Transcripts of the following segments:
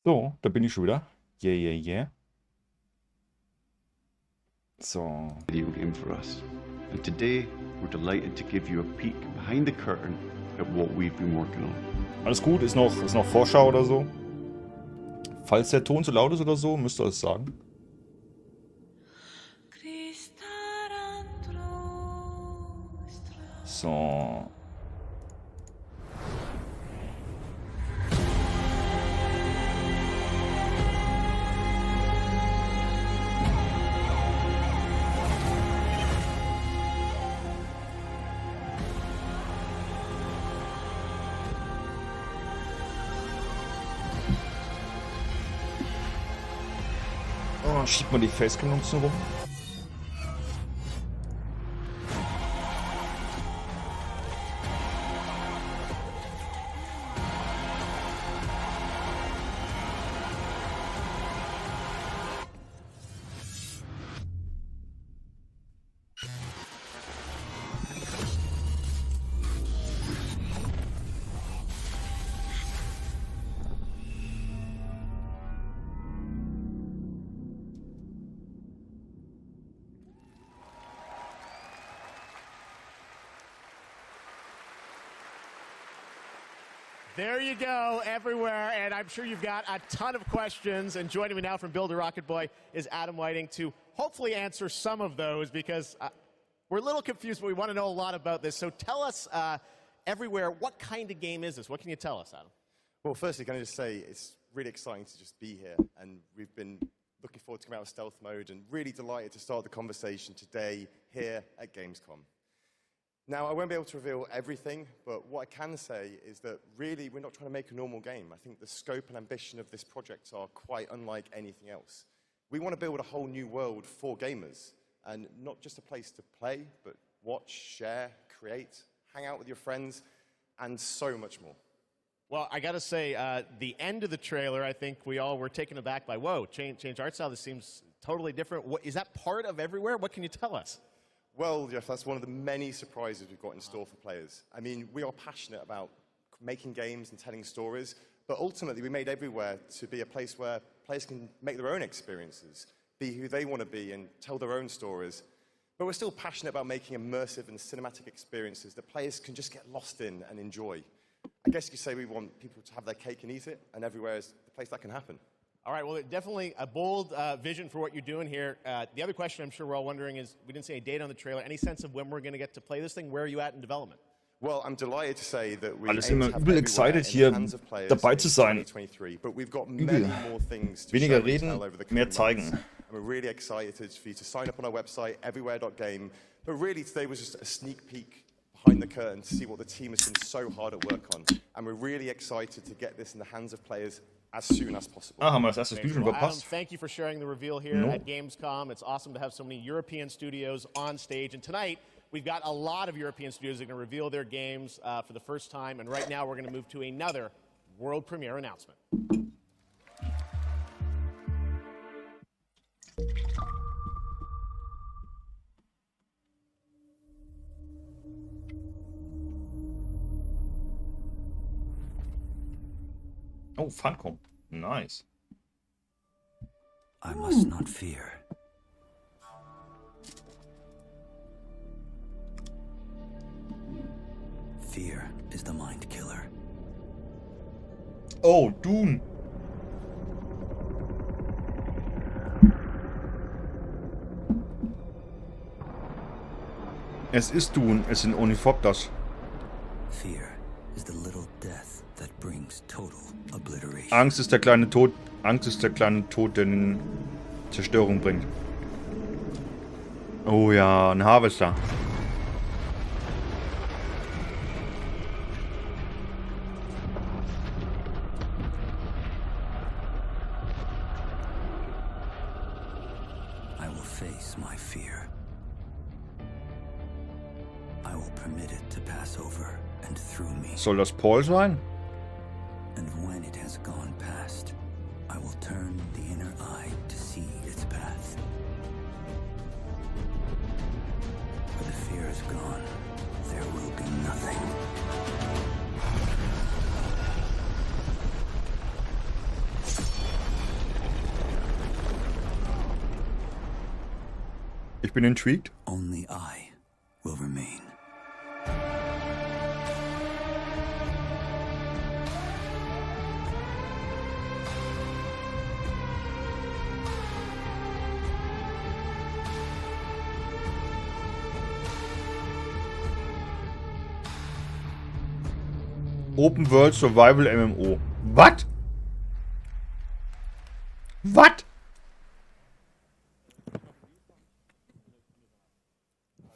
So, da bin ich schon wieder. Yeah, yeah, yeah. So. Video game for us. And today, we're delighted to give you a peek behind the curtain at what we've been working on. Alles gut, ist noch Vorschau oder so. Falls der Ton zu laut ist oder so, müsst ihr es sagen. So. Oh, schiebt man die Facecam noch so rum. There you go, everywhere, and I'm sure you've got a ton of questions. And joining me now from Build a Rocket Boy is Adam Whiting to hopefully answer some of those, because we're a little confused, but we want to know a lot about this. So tell us, everywhere, what kind of game is this? What can you tell us, Adam? Well, firstly, can I just say it's really exciting to just be here, and we've been looking forward to coming out of stealth mode, and really delighted to start the conversation today here at Gamescom. Now, I won't be able to reveal everything, but what I can say is that really we're not trying to make a normal game. I think the scope and ambition of this project are quite unlike anything else. We want to build a whole new world for gamers, and not just a place to play, but watch, share, create, hang out with your friends, and so much more. Well, I got to say, the end of the trailer, I think we all were taken aback by, whoa, change art style, this seems totally different. Is that part of everywhere? What can you tell us? Well, Jeff, that's one of the many surprises we've got in store for players. I mean, we are passionate about making games and telling stories, but ultimately we made Everywhere to be a place where players can make their own experiences, be who they want to be, and tell their own stories. But we're still passionate about making immersive and cinematic experiences that players can just get lost in and enjoy. I guess you could say we want people to have their cake and eat it, and Everywhere is the place that can happen. All right, well, definitely a bold vision for what you're doing here. The other question I'm sure we're all wondering is, we didn't say a date on the trailer. Any sense of when we're going to get to play this thing? Where are you at in development? Well, I'm delighted to say that we Alles aim immer to have übel Everywhere excited in hier the hands of players dabei in zu sein. 2023, but we've got many more things to Weniger show and tell reden, over the mehr coming zeigen. months. And we're really excited for you to sign up on our website, everywhere.game. But really, today was just a sneak peek behind the curtain to see what the team has been so hard at work on. And we're really excited to get this in the hands of players as soon as possible. Ah, haben wir das erste Spiel schon Well, Adam, verpasst? thank you for sharing the reveal here at Gamescom. It's awesome to have so many European studios on stage. And tonight, we've got a lot of European studios that are going to reveal their games for the first time. And right now, we're going to move to another world premiere announcement. Oh, Funcom. Nice. I must not fear. Fear is the mind killer. Oh, Dune. Es ist Dune, es sind Onifopters. Fear is the little death that brings total obliteration. Angst ist der kleine Tod. Angst ist der kleine Tod, der in Zerstörung bringt. Oh ja, ein Harvester. I will face my fear. I will permit it to pass over and through me. Soll das Paul sein? And when it has gone past, I will turn the inner eye to see its path. Where the fear is gone, there will be nothing. Ich bin intrigued. Only I will remain. Open World Survival MMO. Was? Was?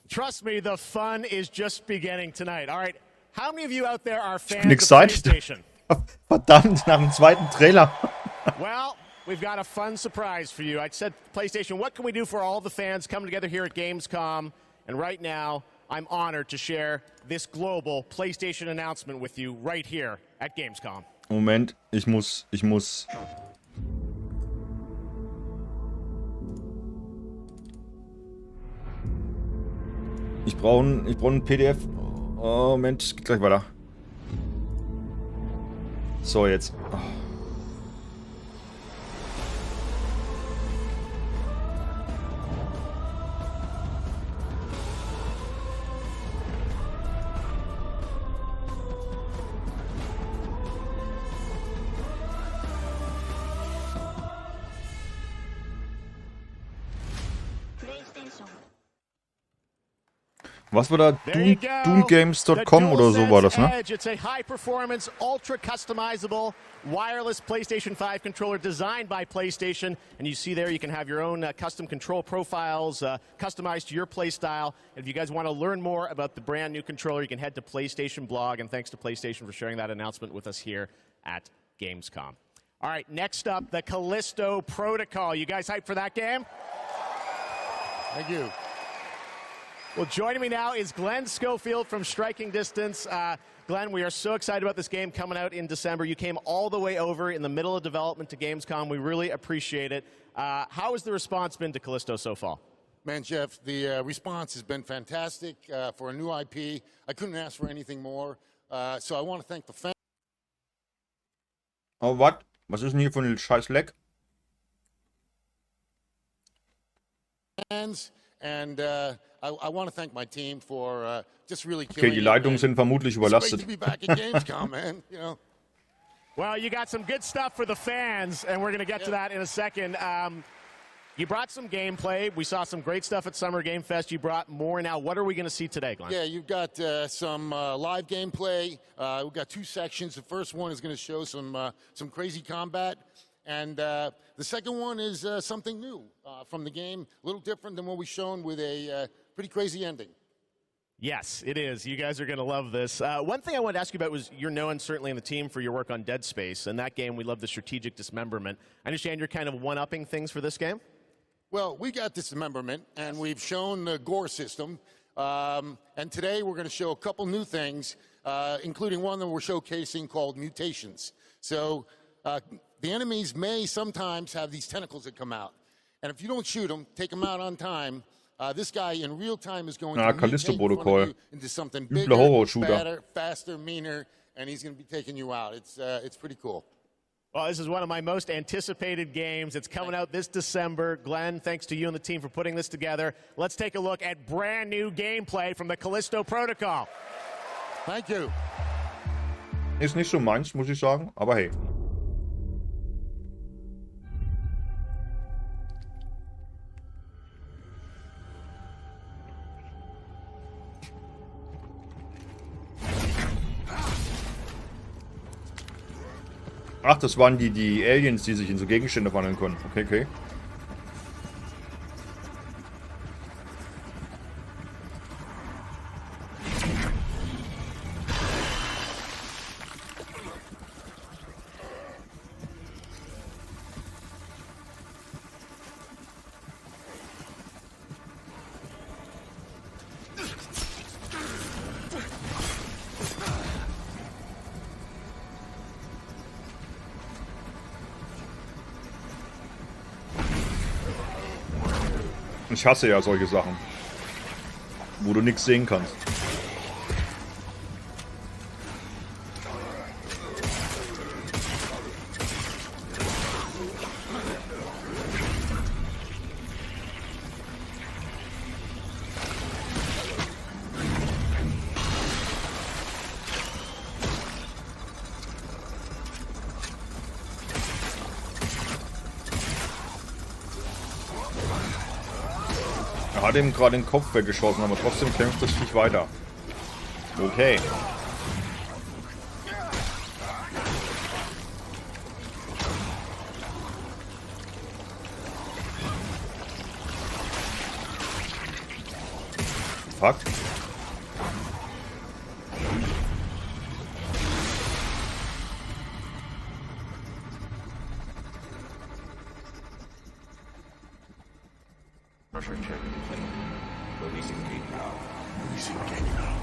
Trust me, the fun is just beginning tonight. All right, how many of you out there are fans bin of excited. PlayStation? Verdammt, nach dem zweiten Trailer. Well, we've got a fun surprise for you. I said, PlayStation, what can we do for all the fans coming together here at Gamescom? And right now, I'm honored to share this global PlayStation announcement with you right here at Gamescom. Moment, ich muss. Ich brauche ein PDF. Oh, Moment, geht gleich weiter. So, jetzt. Oh. Was war da? Doomgames.com oder so war das, ne? It's a high-performance, ultra-customizable wireless PlayStation 5 controller designed by PlayStation. And you see there you can have your own custom control profiles customized to your play style. And if you guys want to learn more about the brand new controller, you can head to PlayStation blog. And thanks to PlayStation for sharing that announcement with us here at Gamescom. All right, next up, the Callisto Protocol. You guys hyped for that game? Thank you. Well, joining me now is Glenn Schofield from Striking Distance. Glenn, we are so excited about this game coming out in December. You came all the way over in the middle of development to Gamescom. We really appreciate it. How has the response been to Callisto so far? Man, Jeff, the response has been fantastic for a new IP. I couldn't ask for anything more. So I want to thank the fans. Oh, was? Was ist denn hier von dem scheiß Leck? And I want to thank my team for just really Okay, die Leitungen sind vermutlich überlastet. It's great to be back at Gamescom, man. You know. Well, you got some good stuff for the fans, and we're going to get to that in a second. You brought some gameplay. We saw some great stuff at Summer Game Fest. You brought more now. What are we going to see today, Glenn? Yeah, you've got some live gameplay. We've got two sections. The first one is going to show some crazy combat. And the second one is something new from the game, a little different than what we've shown with a pretty crazy ending. Yes, it is. You guys are going to love this. One thing I wanted to ask you about was you're known certainly in the team for your work on Dead Space. In that game, we love the strategic dismemberment. I understand you're kind of one-upping things for this game? Well, we got dismemberment, and we've shown the gore system. And today we're going to show a couple new things, including one that we're showcasing called mutations. So the enemies may sometimes have these tentacles that come out. And if you don't shoot them, take them out on time, this guy in real time is going to mutate in front of you into something bigger, better, faster, meaner, and he's going to be taking you out. It's pretty cool. Well, this is one of my most anticipated games. It's coming out this December. Glenn, thanks to you and the team for putting this together. Let's take a look at brand new gameplay from the Callisto Protocol. Thank you. Ist nicht so meins, muss ich sagen, aber hey. Ach, das waren die Aliens, die sich in so Gegenstände verwandeln können. Okay, okay. Ich hasse ja solche Sachen, wo du nichts sehen kannst. Hat ihm gerade den Kopf weggeschossen, aber trotzdem kämpft das Viech weiter. Okay. Fuck. Pressure check. Releasing gate now. Releasing gate now.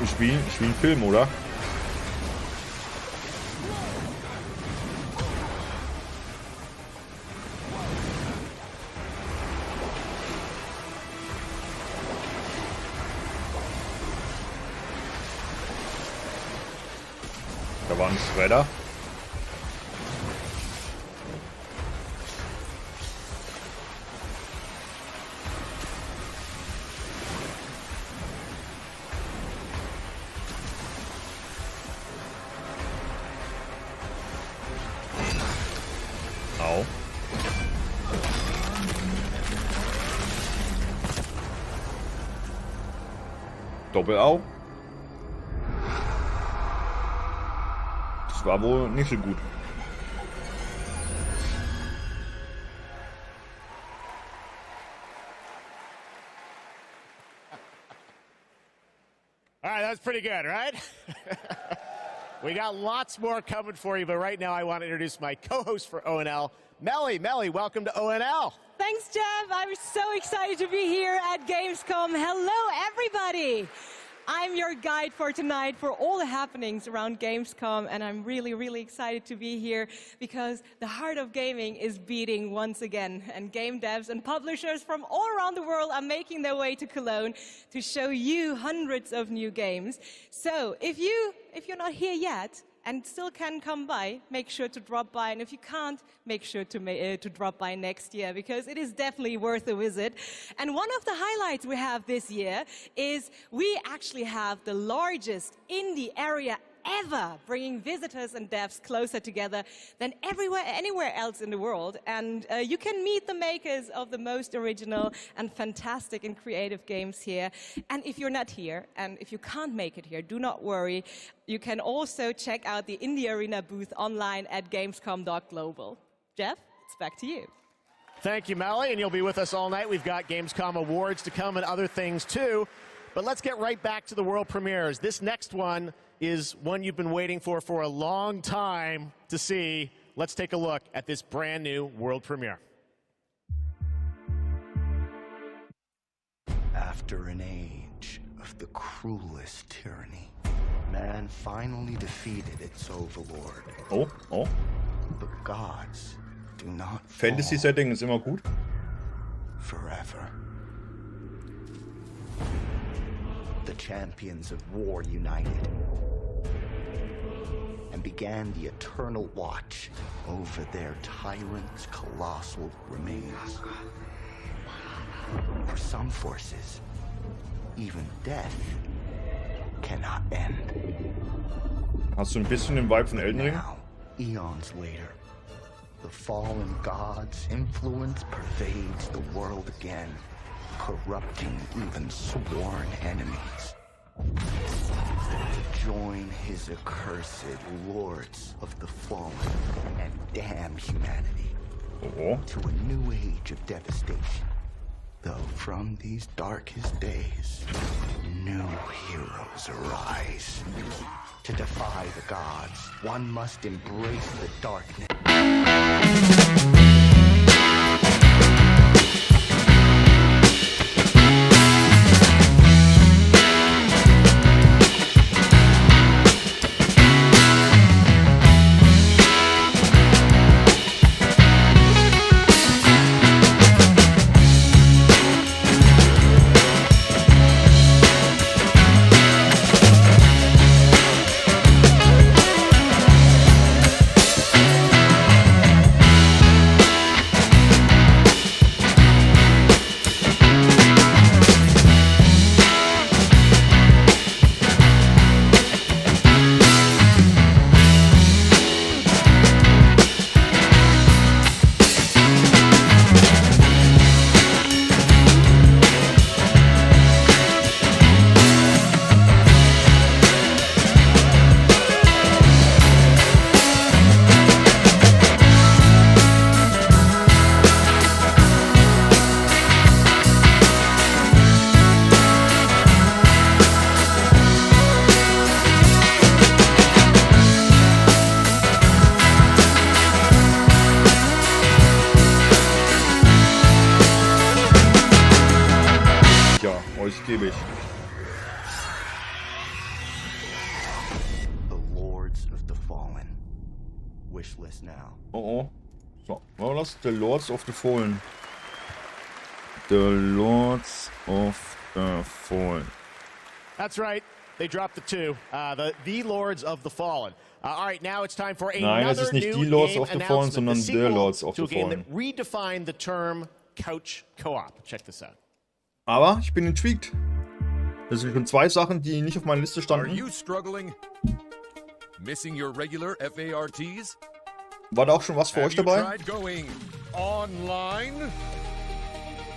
Ich wie ein Film, oder? Da war ein Shredder. Au. Doppel-Au. Das war wohl nicht so gut. All right, that was pretty good, right? We got lots more coming for you, but right now I want to introduce my co-host for ONL, Melly. Melly, welcome to ONL. Thanks, Jeff. I'm so excited to be here at Gamescom. Hello, everybody. I'm your guide for tonight for all the happenings around Gamescom, and I'm really, really excited to be here because the heart of gaming is beating once again, and game devs and publishers from all around the world are making their way to Cologne to show you hundreds of new games. So if you're not here yet, and still can come by, make sure to drop by. And if you can't, make sure to drop by next year, because it is definitely worth a visit. And one of the highlights we have this year is we actually have the largest indie area ever, bringing visitors and devs closer together than anywhere else in the world. And you can meet the makers of the most original and fantastic and creative games here. And if you're not here, and if you can't make it here, do not worry. You can also check out the Indie Arena booth online at gamescom.global. Jeff, it's back to you. Thank you, Melly, and you'll be with us all night. We've got Gamescom awards to come and other things too. But let's get right back to the world premieres. This next one is one you've been waiting for a long time to see. Let's take a look at this brand new world premiere. After an age of the cruelest tyranny, man finally defeated its overlord. Oh. The gods do not Fantasy-Setting ist immer gut. Forever. The champions of war united and began the eternal watch over their tyrant's colossal remains. For some forces, even death cannot end. Hast du ein bisschen den Vibe von Elden Ring? Now, eons later, the fallen god's influence pervades the world again, corrupting even sworn enemies. To join his accursed lords of the fallen and damn humanity to a new age of devastation. Though from these darkest days, new heroes arise. To defy the gods, one must embrace the darkness. ausgiebig. The Lords of the Fallen. Wishlist now. Oh. So, was war das? The Lords of the Fallen. The Lords of the Fallen. That's right. They dropped the two. The Lords of the Fallen. All right, now it's time for Nein, es another ist nicht new die Lords game of the Fallen, announcement. sondern The The sequel Lords of to a the game Fallen. that redefined the term couch co-op. Check this out. Aber ich bin intrigued. Das sind schon 2 Sachen, die nicht auf meiner Liste Are standen. you struggling? Missing your regular FARTs? War da auch schon was für euch Have you dabei? tried going online?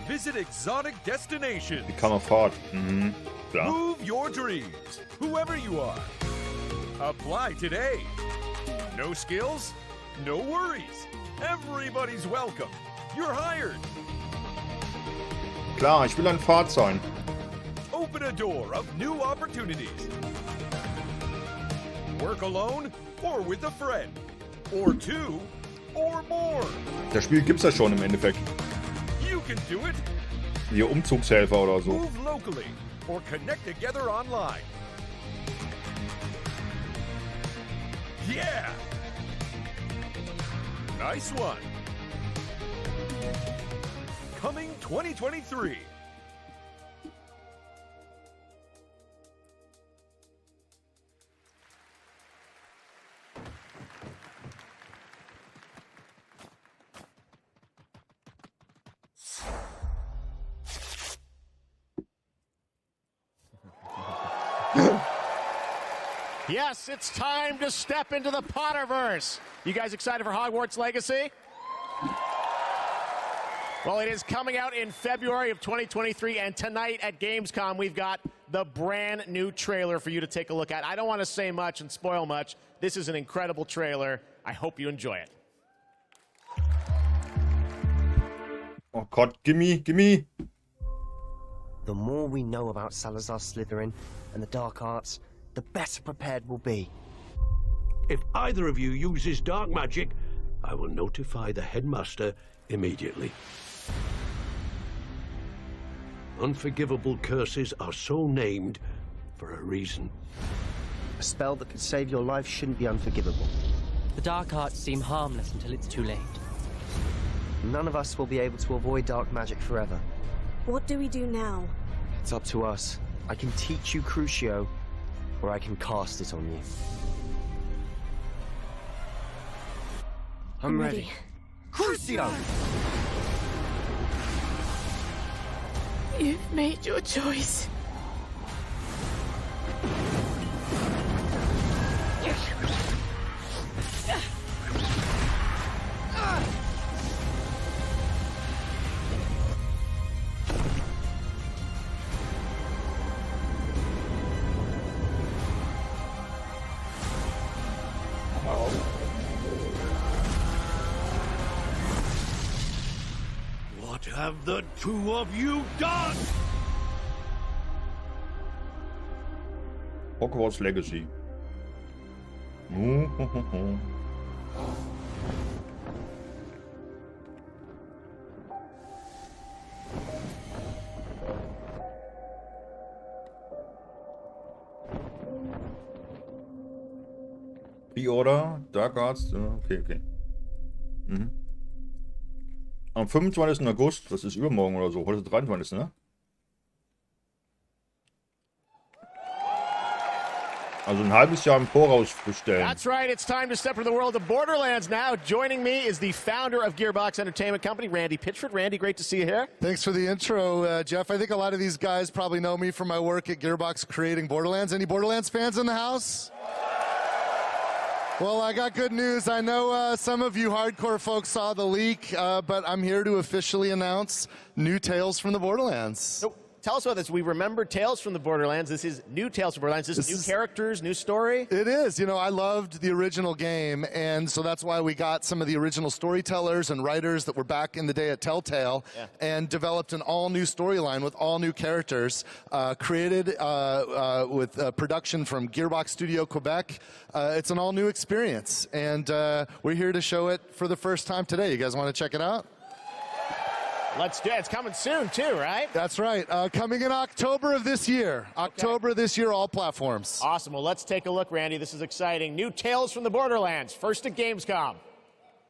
Visit exotic destinations. Die Kammerfahrt. Mhm. Klar. Move your dreams, whoever you are. Apply today. No skills? No worries. Everybody's welcome. You're hired. Klar, ich will ein Pfad sein. Open a door of new opportunities. Work alone or with a friend. Or 2 or more. Das Spiel gibt's ja schon im Endeffekt. You can do it. Hier Umzugshelfer oder so. Move locally or connect together online. Yeah! Nice one. Coming 2023. Yes, it's time to step into the Potterverse. You guys excited for Hogwarts Legacy? Well, it is coming out in February of 2023, and tonight at Gamescom, we've got the brand new trailer for you to take a look at. I don't want to say much and spoil much. This is an incredible trailer. I hope you enjoy it. Oh Gott, gimme. The more we know about Salazar Slytherin and the dark arts, the better prepared we'll be. If either of you uses dark magic, I will notify the headmaster immediately. Unforgivable curses are so named for a reason. A spell that could save your life shouldn't be unforgivable. The dark arts seem harmless until it's too late. None of us will be able to avoid dark magic forever. What do we do now? It's up to us. I can teach you Crucio, or I can cast it on you. I'm ready. Crucio! You've made your choice. What have the two of you done? Hogwarts Legacy. Pre-Order, Dark Arts, okay. Mhm. Am 25. August, das ist übermorgen oder so, heute ist der 23. Ne? Also ein halbes Jahr im Voraus bestellen. That's right, it's time to step into the world of Borderlands now. Joining me is the founder of Gearbox Entertainment Company, Randy Pitchford. Randy, great to see you here. Thanks for the intro, Jeff. I think a lot of these guys probably know me from my work at Gearbox creating Borderlands. Any Borderlands fans in the house? Well, I got good news. I know some of you hardcore folks saw the leak, but I'm here to officially announce new Tales from the Borderlands. So, tell us about this. We remember Tales from the Borderlands. This is new Tales from Borderlands. This is new characters, new story. It is. You know, I loved the original game, and so that's why we got some of the original storytellers and writers that were back in the day at Telltale and developed an all-new storyline with all new characters, created with production from Gearbox Studio Quebec. It's an all-new experience, and we're here to show it for the first time today. You guys want to check it out? Let's do it. It's coming soon, too, right? That's right. Coming in October of this year. October this year, all platforms. Awesome. Well, let's take a look, Randy. This is exciting. New Tales from the Borderlands. First at Gamescom.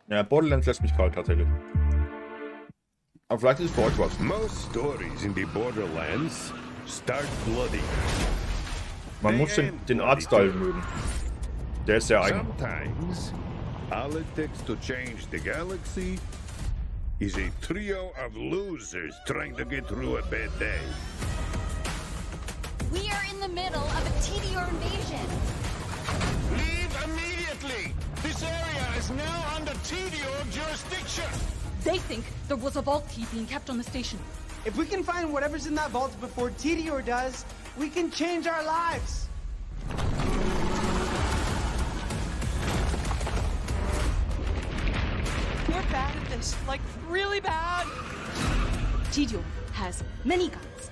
Ja, Borderlands lässt mich kalt tatsächlich. Aber vielleicht ist es für euch was. Most stories in the Borderlands start bloody. Man muss den Artstyle mögen. Der ist sehr eigen. Sometimes, all it takes to change the galaxy is a trio of losers trying to get through a bad day. We are in the middle of a TDR invasion. Leave immediately! This area is now under TDR jurisdiction! They think there was a vault key being kept on the station. If we can find whatever's in that vault before TDR does, we can change our lives. We're bad at this, like really bad. TDR has many guns,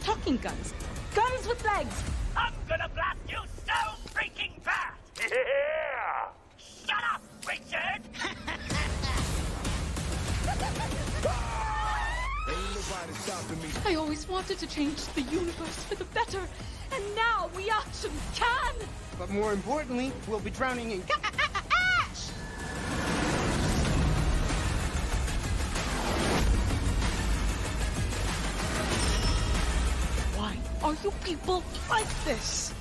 talking guns, guns with legs. I'm gonna blast you so freaking fast! Yeah! Shut up, Richard! I always wanted to change the universe for the better, and now we actually can! But more importantly, we'll be drowning in ash! Why are you people like this?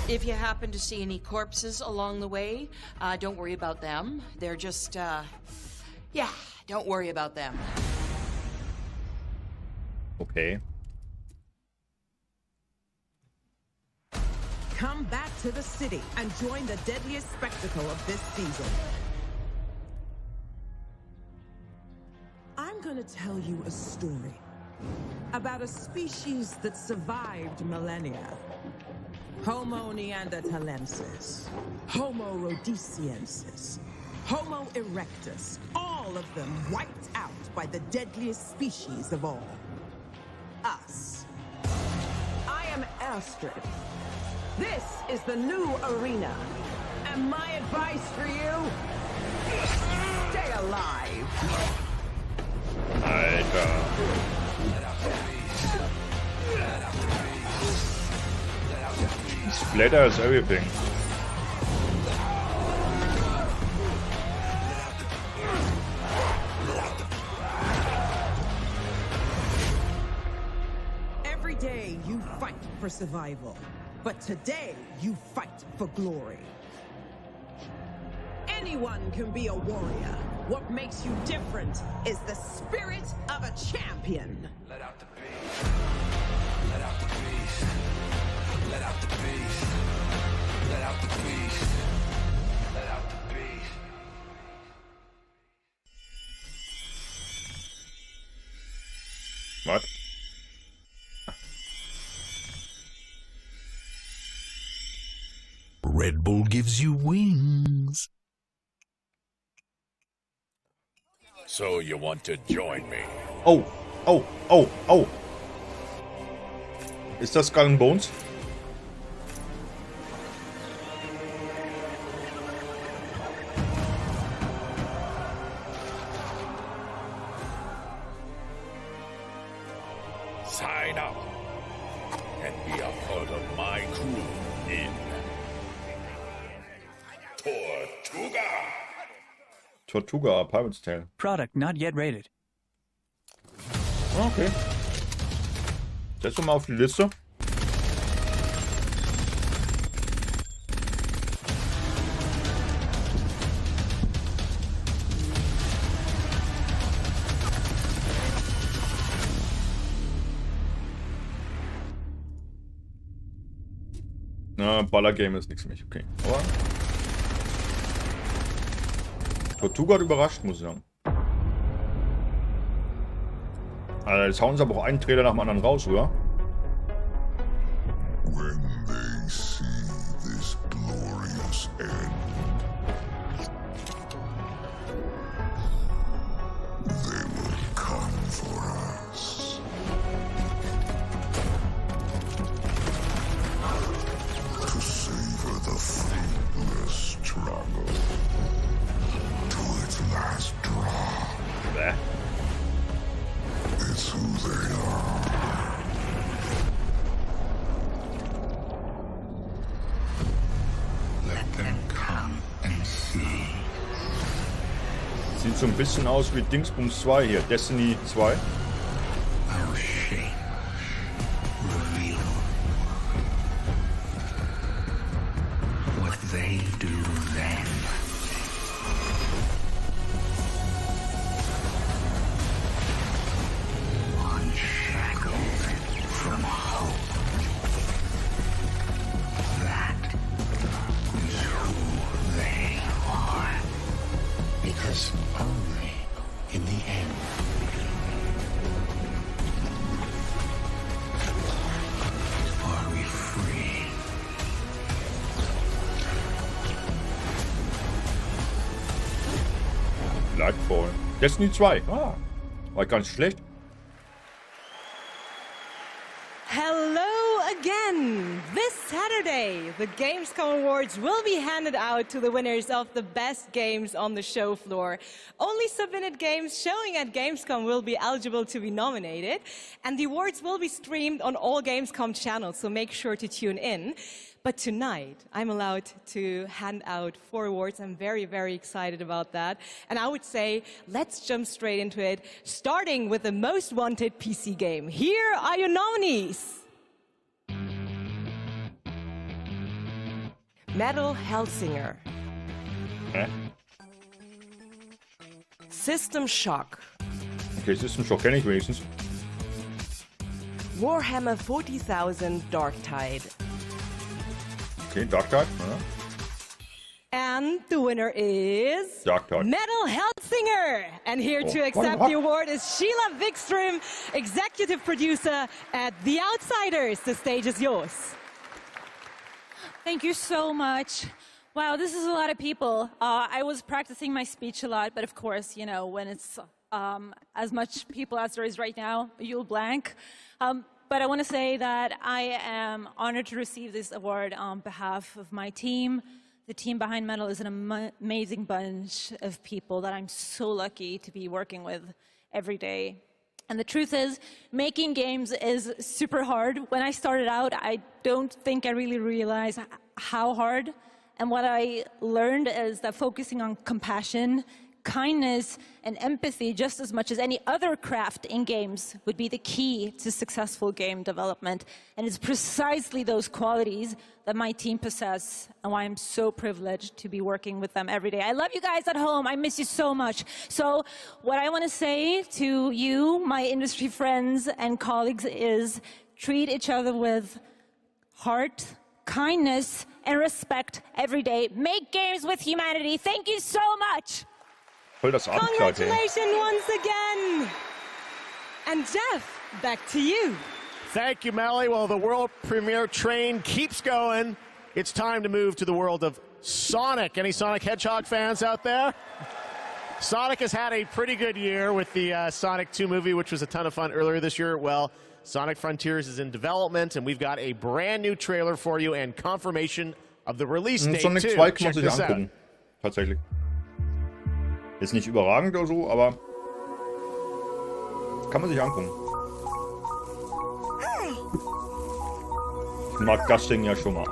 If you happen to see any corpses along the way, don't worry about them. They're just, yeah, don't worry about them. Okay. Come back to the city and join the deadliest spectacle of this season. I'm gonna tell you a story about a species that survived millennia. Homo neanderthalensis, Homo rhodesiensis, Homo erectus, all of them wiped out by the deadliest species of all. Us. I am Astrid. This is the new arena. And my advice for you, stay alive. Alter. Splatter is everything. Every day you fight for survival, but today you fight for glory. Anyone can be a warrior. What makes you different is the spirit of a champion. Let out the beast. Let out the beast. Let out the beast. Let out the beast. Let out the beast. What? Red Bull gives you wings. So you want to join me? Oh, oh, oh, oh. Ist das Skull and Bones? Sign up and be a part of my crew in Tortuga. Tortuga, A Pirate's Tale. Product not yet rated. Okay. Setz doch mal auf die Liste. Na, Ballergame ist nichts für mich, okay. Aber Tortuga hat überrascht, muss ich sagen. Also jetzt hauen sie aber auch einen Trailer nach dem anderen raus, oder? When they see this glorious end, they will come for us. To savor the fruitless struggle. Sieht so ein bisschen aus wie Dingsbums 2 hier, Destiny 2. Our shame. Reveal what they do then. Unshackled from hope. That is who they are. Because only in the end are we free. Lightfall. Destiny 2. Ah, war ganz schlecht. Hello again! This Saturday, the Gamescom Awards will be handed out to the winners of the best games on the show floor. Only submitted games showing at Gamescom will be eligible to be nominated, and the awards will be streamed on all Gamescom channels, so make sure to tune in. But tonight, I'm allowed to hand out 4 awards. I'm very, very excited about that. And I would say, let's jump straight into it, starting with the most wanted PC game. Here are your nominees. Metal Hellsinger. System Shock. Okay, System Shock kenne ich wenigstens. Warhammer 40,000 Darktide. Okay, Darktide. And the winner is... Darktide. Metal Hellsinger! And here to accept the award is Sheila Wikström, executive producer at The Outsiders. The stage is yours. Thank you so much. Wow, this is a lot of people. I was practicing my speech a lot, but of course, you know, when it's as much people as there is right now, you'll blank. But I want to say that I am honored to receive this award on behalf of my team. The team behind Metal is an amazing bunch of people that I'm so lucky to be working with every day. And the truth is, making games is super hard. When I started out, I don't think I really realized how hard. And what I learned is that focusing on compassion, kindness, and empathy just as much as any other craft in games would be the key to successful game development. And it's precisely those qualities that my team possess and why I'm so privileged to be working with them every day. I love you guys at home. I miss you so much. So what I want to say to you, my industry friends and colleagues, is treat each other with heart, kindness, and respect every day. Make games with humanity. Thank you so much. Congratulations once again. And Jeff, back to you. Thank you, Melly. Well, the world premiere train keeps going. It's time to move to the world of Sonic. Any Sonic Hedgehog fans out there? Sonic has had a pretty good year with the Sonic 2 movie, which was a ton of fun earlier this year. Well, Sonic Frontiers is in development, and we've got a brand new trailer for you and confirmation of the release date, Sonic 2 kann man sich angucken. Tatsächlich. Ist nicht überragend oder so, aber kann man sich angucken. Ich mag das Ding ja schon mal.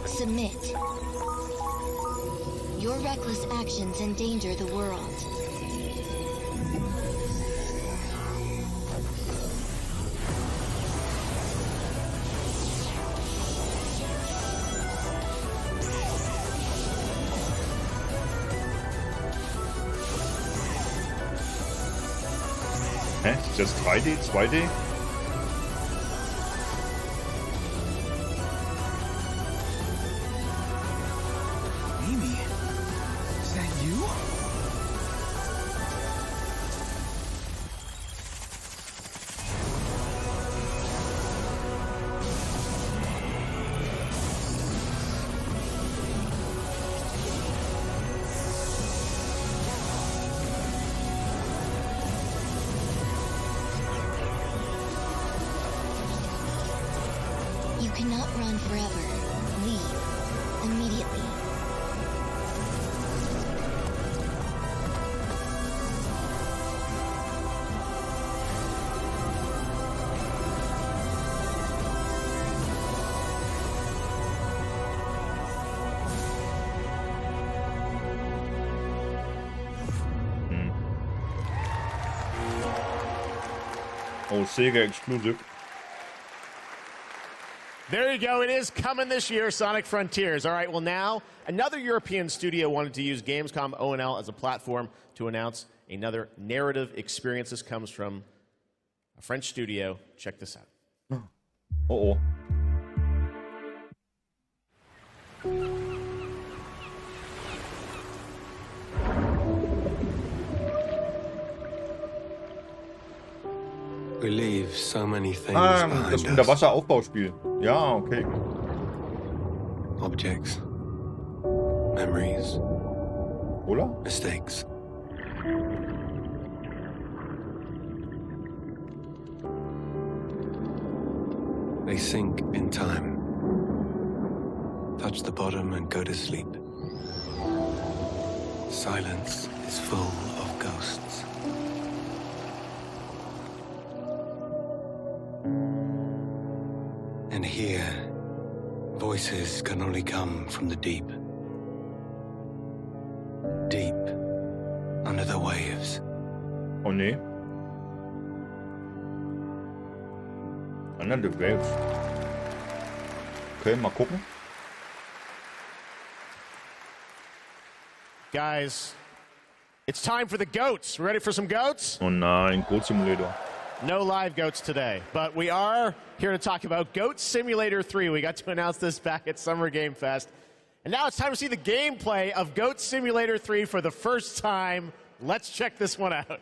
Submit. Your reckless actions endanger the world. Hä? Ist das 3D, 2D? Amy, is that you? You cannot run forever. Leave. Immediately. Oh, Sega exclusive. There you go. It is coming this year, Sonic Frontiers. All right, well now, another European studio wanted to use Gamescom O&L as a platform to announce another narrative experience. This comes from a French studio. Check this out. Uh-oh. We leave so many things Das behind us. Unterwasseraufbauspiel. Ja, okay. Objects, memories, Oder? mistakes. They sink in time, touch the bottom and go to sleep. Silence is full of ghosts. And here, voices can only come from the deep. Deep under the waves. Oh nee. Under the waves. Okay, mal gucken. Guys, it's time for the goats. Ready for some goats? Oh nein, Goat Simulator. No live goats today, but we are here to talk about Goat Simulator 3. We got to announce this back at Summer Game Fest. And now it's time to see the gameplay of Goat Simulator 3 for the first time. Let's check this one out.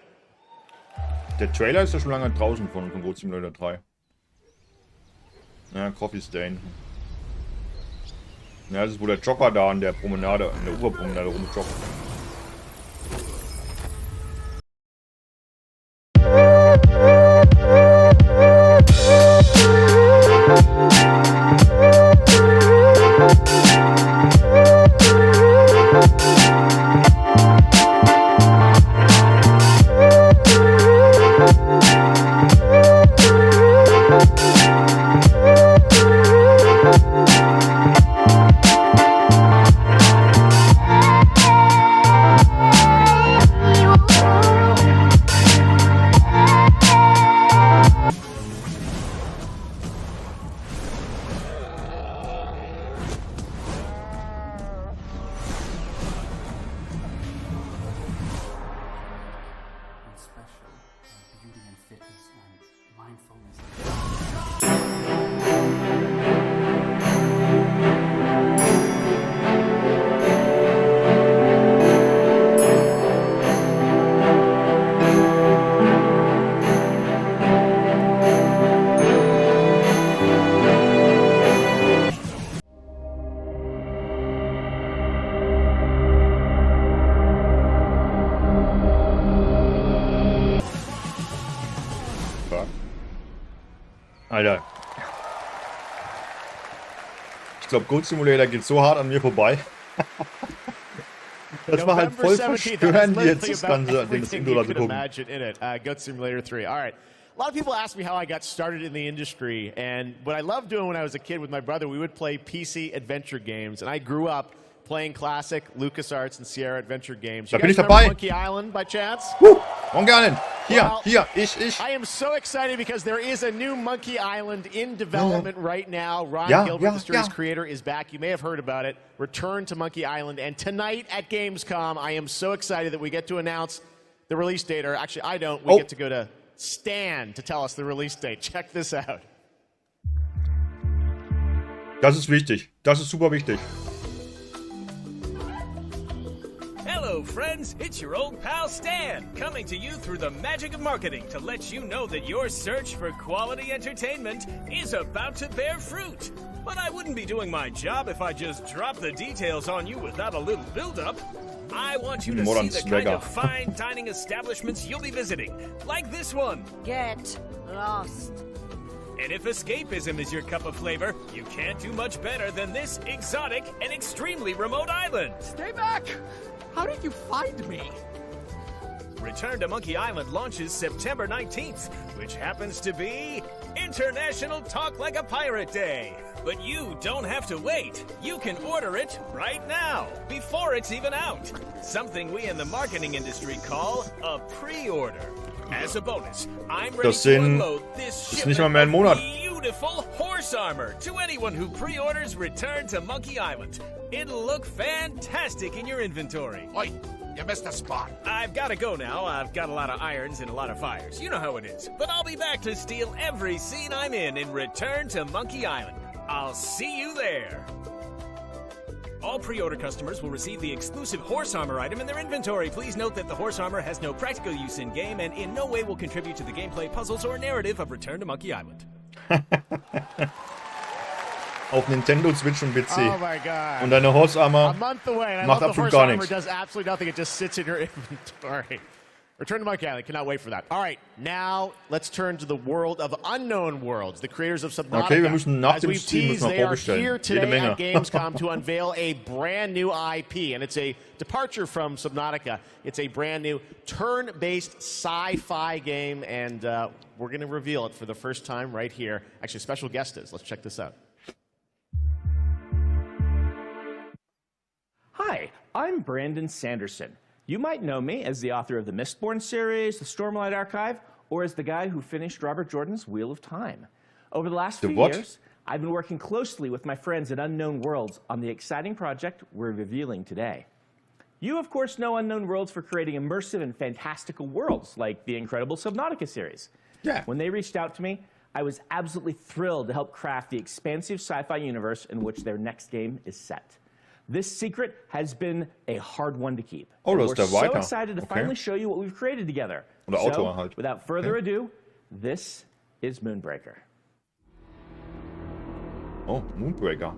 Der Trailer ist ja schon lange draußen von Goat Simulator 3. Ja, Coffee Stain. Ja, das ist, wo der Jogger da an der Promenade, an der Uferpromenade rumjoggt. Alter. Ich glaube, Goat Simulator geht so hart an mir vorbei. Das war halt voll verstörend, jetzt das Ganze, das Intro da zu gucken. Goat Simulator 3. All right. A lot of people ask me how I got started in the industry, and what I loved doing when I was a kid with my brother, we would play PC adventure games, and I grew up playing classic LucasArts and Sierra adventure games. Da You bin guys ich remember dabei. Monkey Island by chance? Monkey Island. Hier, Well, hier, ich. I am so excited because there is a new Monkey Island in development right now. Ron Ja, Gilbert, ja, the series ja. creator, is back. You may have heard about it. Return to Monkey Island. And tonight at Gamescom, I am so excited that we get to announce the release date. Or actually, I don't. We get to go to Stan to tell us the release date. Check this out. Das ist wichtig. Das ist super wichtig. Hello, friends. It's your old pal Stan, coming to you through the magic of marketing to let you know that your search for quality entertainment is about to bear fruit. But I wouldn't be doing my job if I just dropped the details on you without a little build-up. I want you to Modern see the kind swagger. of fine dining establishments you'll be visiting, like this one. Get lost. And if escapism is your cup of flavor, you can't do much better than this exotic and extremely remote island. Stay back! How did you find me? Return to Monkey Island launches September 19th, which happens to be International Talk Like a Pirate Day. But you don't have to wait. You can order it right now, before it's even out. Something we in the marketing industry call a pre-order. As a bonus, I'm ready Das to sind, unload this das ist nicht mal mehr ein Monat. beautiful horse armor to anyone who pre-orders Return to Monkey Island. It'll look fantastic in your inventory. Oi, you missed a spot. I've got to go now. I've got a lot of irons and a lot of fires. You know how it is. But I'll be back to steal every scene I'm in Return to Monkey Island. I'll see you there. All pre-order customers will receive the exclusive horse armor item in their inventory. Please note that the horse armor has no practical use in-game and in no way will contribute to the gameplay, puzzles, or narrative of Return to Monkey Island. Auf Nintendo, Switch und PC. Oh my God. Und deine Horse Armor A month away, and I macht love the absolut horse gar armor nichts. does absolutely nothing. It just sits in your inventory. Return to Monkey Island. Cannot wait for that. All right, now let's turn to the world of Unknown Worlds, the creators of Subnautica. Okay, wir müssen nach As dem we've Stream teased, noch they are vorbestellen. here Jede today Menge. at Gamescom to unveil a brand new IP, and it's a departure from Subnautica. It's a brand new turn-based sci-fi game, and we're going to reveal it for the first time right here. Actually, special guest is. Let's check this out. Hi, I'm Brandon Sanderson. You might know me as the author of the Mistborn series, the Stormlight Archive, or as the guy who finished Robert Jordan's Wheel of Time. Over the last few years, I've been working closely with my friends at Unknown Worlds on the exciting project we're revealing today. You, of course, know Unknown Worlds for creating immersive and fantastical worlds like the incredible Subnautica series. Yeah. When they reached out to me, I was absolutely thrilled to help craft the expansive sci-fi universe in which their next game is set. This secret has been a hard one to keep. Oh, das We're ist der so Writer. excited to Okay. finally show you what we've created together. Oder So, Autor halt. without further ado, this is Moonbreaker. Oh, Moonbreaker.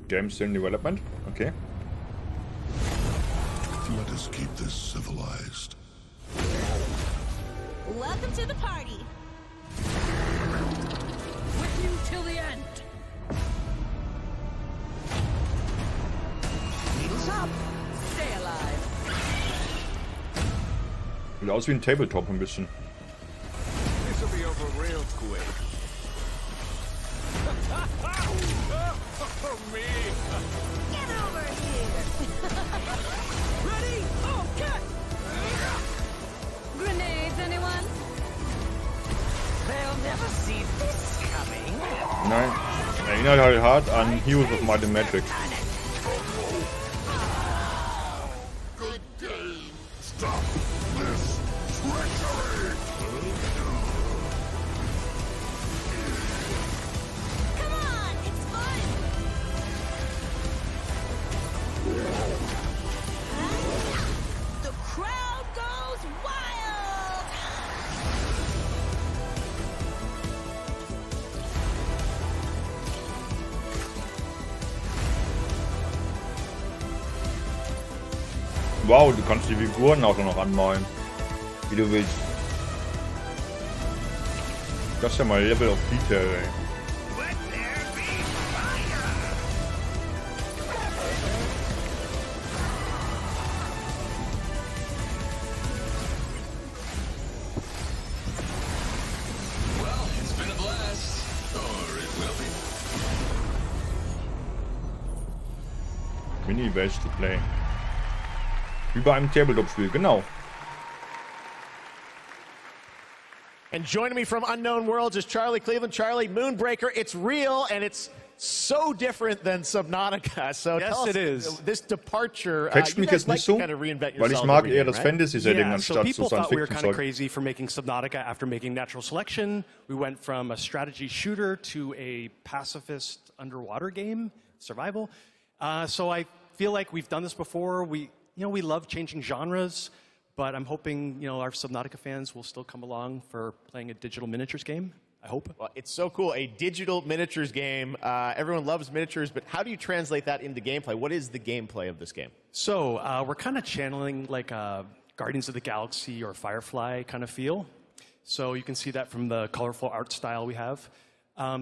Games still in development. Okay. Let us keep this civilized. Welcome to the party. With you till the end. Needles up. Stay alive. Sieht aus wie ein Tabletop ein bisschen. This'll be over real quick. Oh, me. Get over here. Ready? Okay. Grenades, anyone? They'll never see this coming. Nein. Erinnert halt hart an Heroes of Might and Magic. Good day. Stop this treachery. Come on, it's fun. The crowd goes wild. Wow, du kannst die Figuren auch noch anmalen. Wie du willst. Das ist ja mal Level of Detail, ey. Well, it's been a blast. Or it will be. Mini-Base to play. Wie bei einem Tabletop-Spiel, genau. And joining me from Unknown Worlds is Charlie Cleveland. Charlie, Moonbreaker, it's real, and it's so different than Subnautica. So Yes, tell us, it is. This departure, Catcht you mich guys jetzt like nicht to so, kind of reinvent weil ich yourselves mag every eher game, das right? Fantasy-Setting Yeah, so anstatt so people thought we were kind of Science-Fiction-Zeug. crazy for making Subnautica after making Natural Selection. We went from a strategy shooter to a pacifist underwater game, survival. So I feel like we've done this before. We love changing genres, but I'm hoping our Subnautica fans will still come along for playing a digital miniatures game. I hope. Well, it's so cool. A digital miniatures game. Everyone loves miniatures, but how do you translate that into gameplay? What is the gameplay of this game? So we're kind of channeling like a Guardians of the Galaxy or Firefly kind of feel. So you can see that from the colorful art style we have.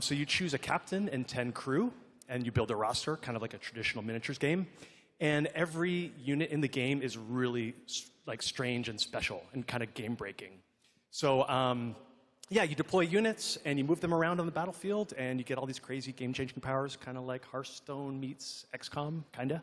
So you choose a captain and 10 crew, and you build a roster, kind of like a traditional miniatures game. And every unit in the game is really like strange and special and kind of game-breaking. So yeah, you deploy units and you move them around on the battlefield, and you get all these crazy game-changing powers, kind of like Hearthstone meets XCOM, kind of.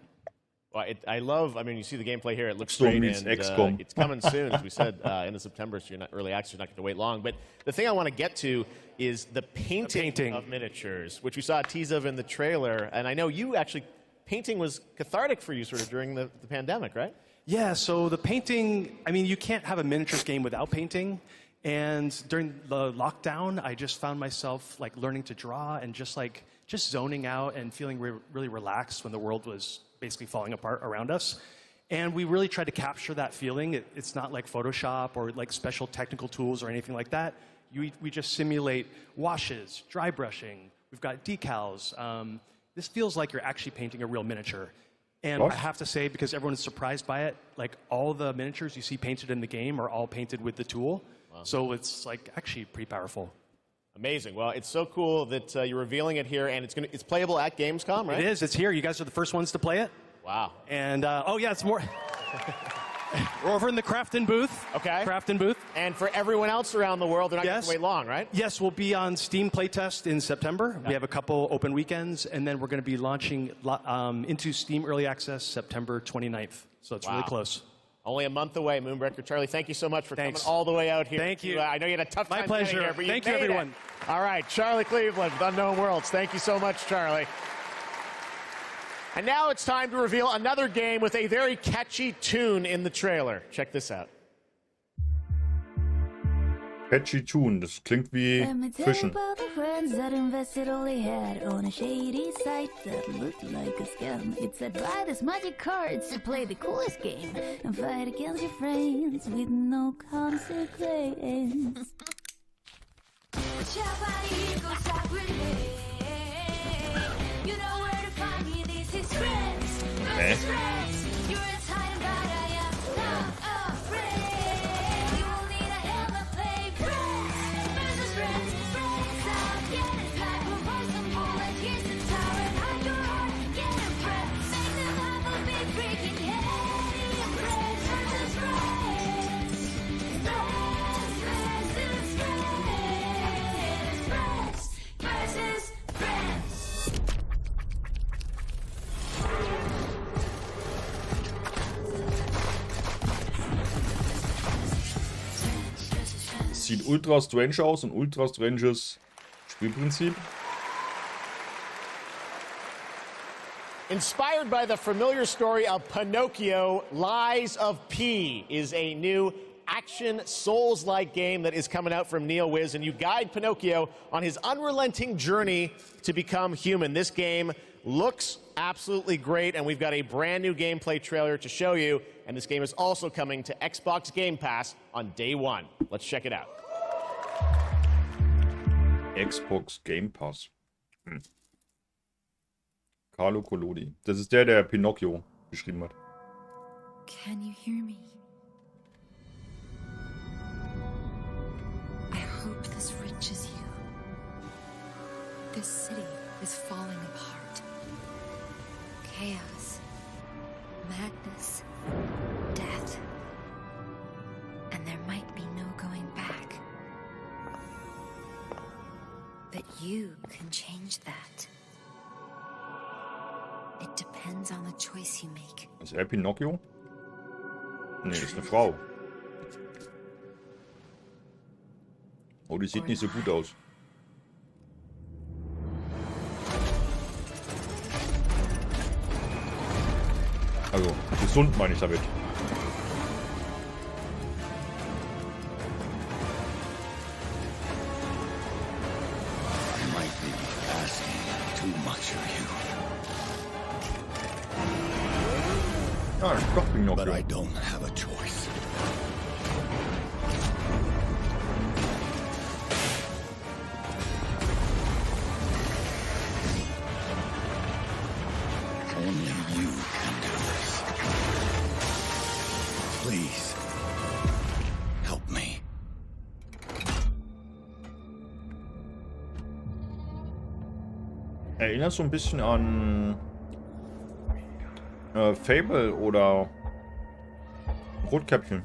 Well, I love, I mean, you see the gameplay here. It looks Storm great. meets And XCOM. it's coming soon, as we said, in the September, so you're not early access, you're not going to wait long. But the thing I want to get to is the painting of miniatures, which we saw a tease of in the trailer. And I know you actually, painting was cathartic for you sort of during the pandemic, right? Yeah, so the painting, I mean, you can't have a miniatures game without painting. And during the lockdown, I just found myself like learning to draw and just zoning out and feeling really relaxed when the world was basically falling apart around us. And we really tried to capture that feeling. It's not like Photoshop or like special technical tools or anything like that. We just simulate washes, dry brushing. We've got decals. This feels like you're actually painting a real miniature. And I have to say, because everyone is surprised by it, like all the miniatures you see painted in the game are all painted with the tool. Wow. So it's like actually pretty powerful. Amazing. Well, it's so cool that you're revealing it here, and it's playable at Gamescom, right? It is. It's here. You guys are the first ones to play it. Wow. And, oh, yeah, it's more. We're over in the Crafton booth. Okay. Crafton booth. And for everyone else around the world, they're not going to wait long, right? Yes, we'll be on Steam Playtest in September. We have a couple open weekends, and then we're going to be launching into Steam Early Access September 29th. So it's really close. Only a month away, Moonbreaker. Charlie, thank you so much for coming all the way out here. Thank you. I know you had a tough time My pleasure. getting here, but Thank you you, made everyone. it. All right, Charlie Cleveland with Unknown Worlds. Thank you so much, Charlie. And now it's time to reveal another game with a very catchy tune in the trailer. Check this out. Catchy Tune, das klingt wie Let me tell Fischen. about the friends that invested all they had on a shady site that looked like a scam. It said buy this magic cards to play the coolest game and fight against your friends with no consequence. You know where to find me, this is friends. This is friends. You're as high but I am not afraid. You will need a helmet play friends. Versus friends, friends. I'll get it back. We'll buy some bullets. Here's the tower and hide your heart. Get it friends. Make them have a big freaking head. Friends versus friends. Friends versus friends. Friends versus friends. Sieht ultra strange aus und ultra stranges Spielprinzip. Inspired by the familiar story of Pinocchio, Lies of P is a new action Souls-like game that is coming out from NeoWiz, and you guide Pinocchio on his unrelenting journey to become human. This game looks absolutely great, and we've got a brand new gameplay trailer to show you, and this game is also coming to Xbox Game Pass on day one. Let's check it out. Xbox Game Pass. Carlo Collodi. Das ist der Pinocchio geschrieben hat. Can you hear me? I hope this reaches you. This city is falling apart. Chaos, madness, death. And there might be no going back. But you can change that. It depends on the choice you make. Ist er Pinocchio? Nee, ist eine Frau. Oh, die sieht nicht so gut aus. Also, gesund meine ich damit. I might be asking too much of you. Ah, ist doch Pinocchio. But I don't have a choice. Only you can do this. Please, help me. Erinnert so ein bisschen an Fable oder Rotkäppchen.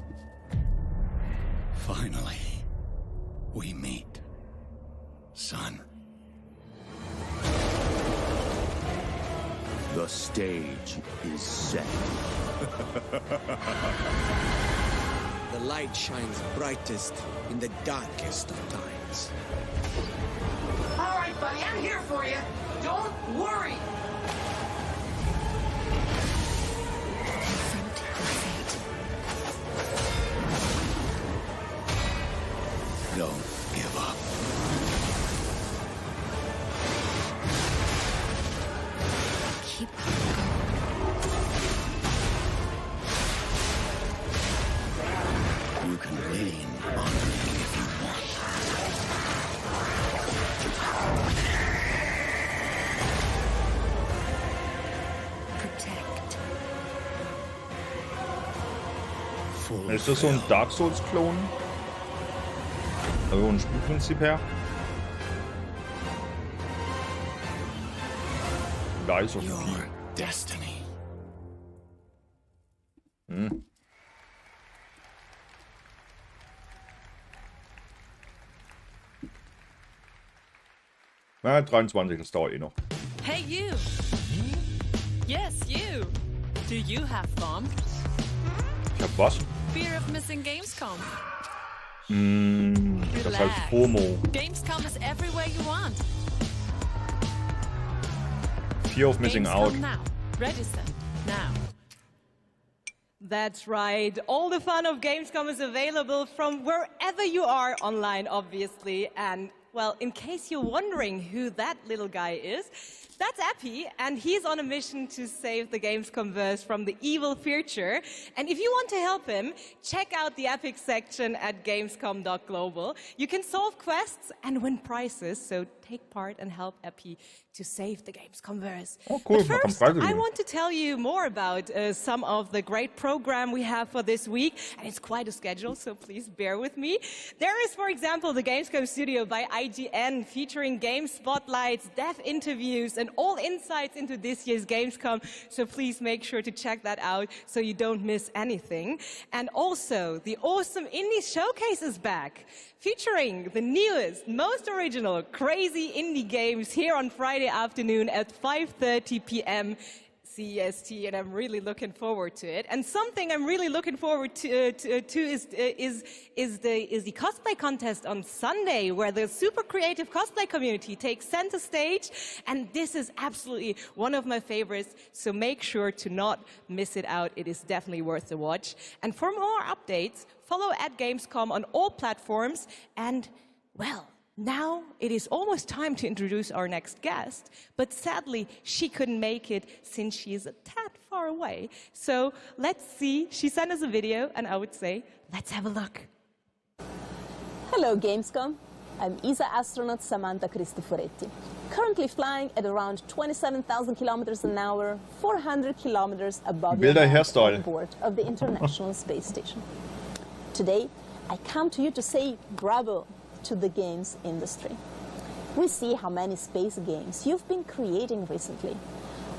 Finally, we meet, son. The stage is set. The light shines brightest in the darkest of times. All right, buddy, I'm here for you. Don't worry. Don't give up. Keep You can lean on me if you want. protect. Ist das so ein Dark Souls-Klon? Also ein Spielprinzip her? Lies of P. Destiny. Hm. Na, 23, das dauert eh noch. Hey, you! Yes, you! Do you have fun? Ich hab was? Fear of missing Gamescom. Das heißt FOMO. Gamescom is everywhere you want. Fear of missing out. Gamescom now. Register now. That's right. All the fun of Gamescom is available from wherever you are online, obviously. And, well, in case you're wondering who that little guy is, that's Epi, and he's on a mission to save the Gamescomverse from the evil future. And if you want to help him, check out the Epic section at gamescom.global. You can solve quests and win prizes, so take part and help Epi to save the Gamescomverse. Oh, cool. But first, I want to tell you more about some of the great program we have for this week, and it's quite a schedule, so please bear with me. There is, for example, the Gamescom Studio by IGN, featuring game spotlights, dev interviews, and all insights into this year's Gamescom, so please make sure to check that out so you don't miss anything. And also, the awesome Indie Showcase is back, featuring the newest, most original, crazy indie games here on Friday afternoon at 5:30 p.m. CEST, and I'm really looking forward to it. And something I'm really looking forward to is the cosplay contest on Sunday, where the super creative cosplay community takes center stage, and this is absolutely one of my favorites, so make sure to not miss it out. It is definitely worth the watch. And for more updates, follow at Gamescom on all platforms, and, well, now it is almost time to introduce our next guest, but sadly she couldn't make it since she is a tad far away. So let's see, she sent us a video, and I would say, let's have a look. Hello Gamescom, I'm ESA astronaut Samantha Cristoforetti, currently flying at around 27,000 kilometers an hour, 400 kilometers above the hairstyle on board of the International Space Station. Today, I come to you to say bravo to the games industry. We see how many space games you've been creating recently.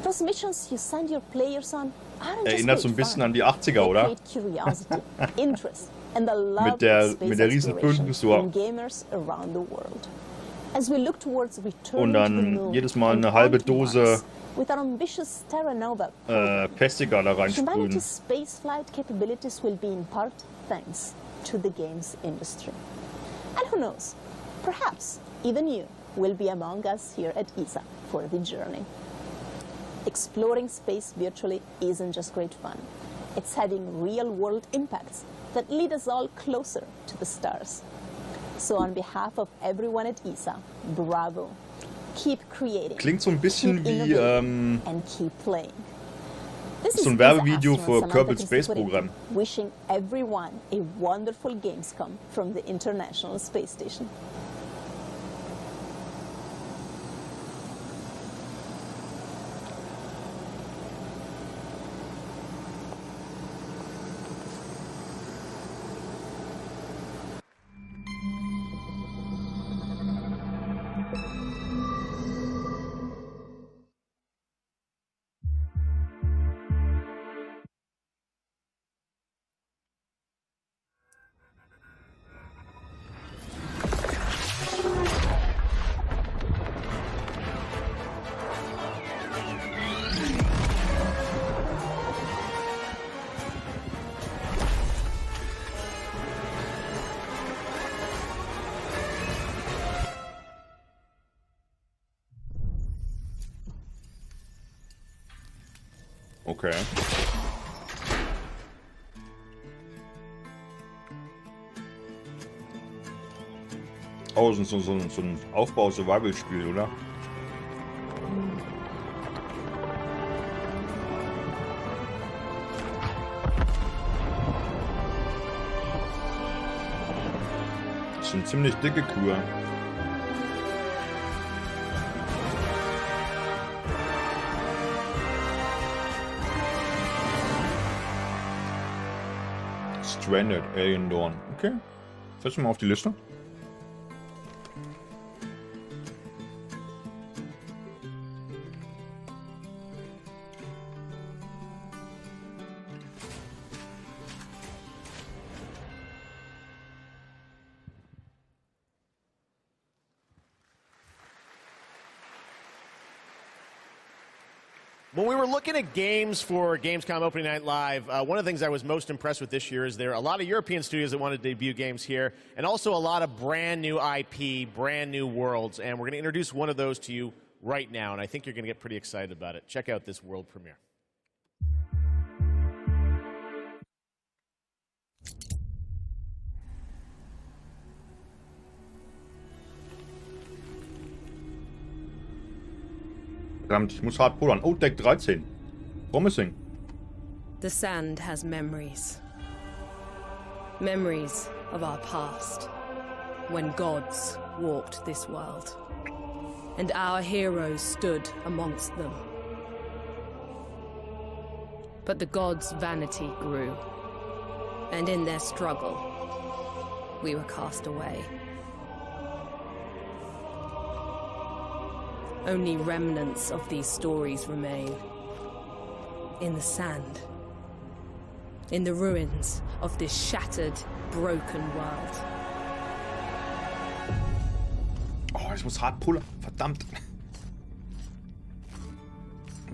Those missions you send your players on aren't just Erinnert so ein bisschen an die 80er, oder? They create curiosity, interest, and the love Mit der of space riesen exploration Föhnfrisur. in gamers around the world. As we look towards return Und to the dann moon jedes Mal and eine halbe onto Dose Mars, with our ambitious Terra Nova Pestiger da reinsprühen. humanity's spaceflight capabilities will be in part thanks to the games industry. And who knows, perhaps even you will be among us here at ESA for the journey. Exploring space virtually isn't just great fun. It's having real-world impacts that lead us all closer to the stars. So on behalf of everyone at ESA, bravo. Keep creating. Klingt so ein bisschen wie and keep playing. This so is ein ESA Werbevideo für astronaut Kerbal Samantha Space Cristoforetti, Program. wishing everyone a wonderful Gamescom from the International Space Station. Okay. Oh, so ein Aufbau-Survival-Spiel, oder? Das ist eine ziemlich dicke Kur. Stranded, Alien Dawn. Okay. Setz mal auf die Liste. When we were looking at games for Gamescom Opening Night Live, one of the things I was most impressed with this year is there are a lot of European studios that want to debut games here, and also a lot of brand new IP, brand new worlds, and we're going to introduce one of those to you right now, and I think you're going to get pretty excited about it. Check out this world premiere. Verdammt, ich muss hart pudern. Oh, Deck 13. Promising. The sand has memories. Memories of our past, when gods walked this world, and our heroes stood amongst them. But the gods' vanity grew, and in their struggle, we were cast away. Only remnants of these stories remain. In the sand. In the ruins of this shattered, broken world. Oh, ich muss hart pullern. Verdammt.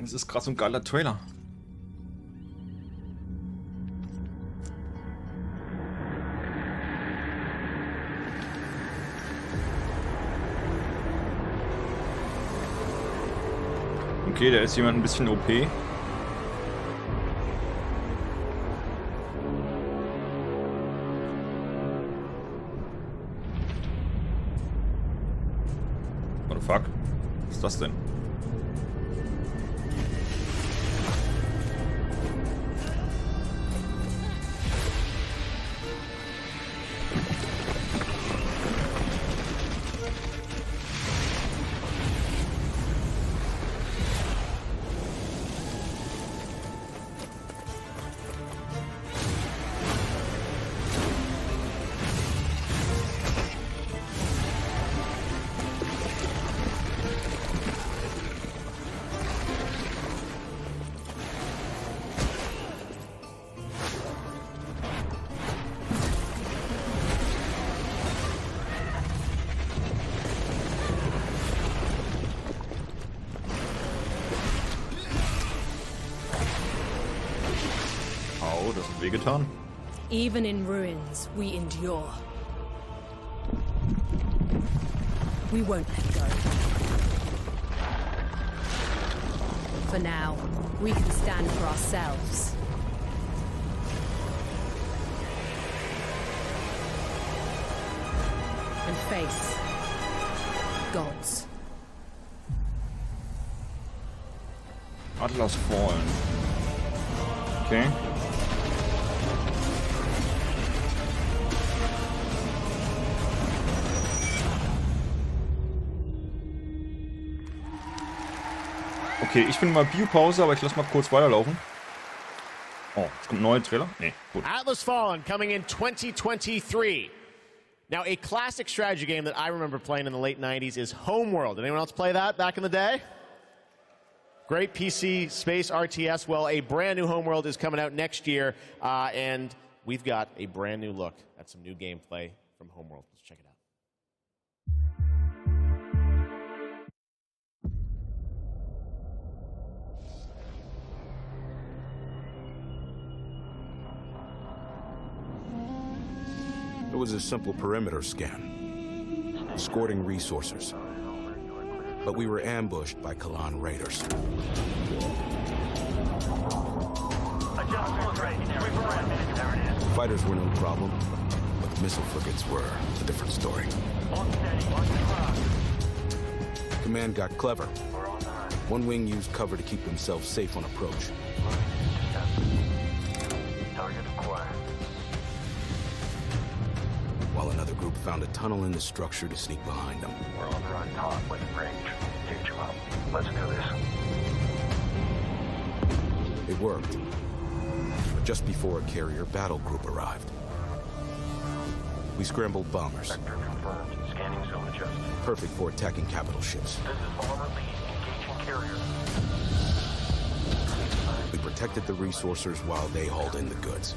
Das ist gerade so ein geiler Trailer. Okay, da ist jemand ein bisschen OP. What the fuck? Was ist das denn? Das hat wehgetan. Even in ruins, we endure. We won't let go. For now, we can stand for ourselves. And face gods. Atlas Fallen. Okay. Okay, ich bin mal Biopause, aber ich lasse mal kurz weiterlaufen. Oh, jetzt kommt ein neuer Trailer? Nee, gut. Atlas Fallen coming in 2023. Now, a classic strategy game that I remember playing in the late 90s is Homeworld. Did anyone else play that back in the day? Great PC space RTS. Well, a brand new Homeworld is coming out next year, and we've got a brand new look at some new gameplay from Homeworld. Let's check it out. It was a simple perimeter scan, escorting resources. but we were ambushed by Kalan raiders. Fighters were no problem, but the missile frigates were a different story. Command got clever. One wing used cover to keep themselves safe on approach. While another group found a tunnel in the structure to sneak behind them. We're on the right top with range. Teach them up. Let's do this. It worked. But just before a carrier battle group arrived. We scrambled bombers. Sector confirmed. Scanning zone adjusted. Perfect for attacking capital ships. This is Bomber Lead. Engaging carrier. We protected the resourcers while they hauled in the goods.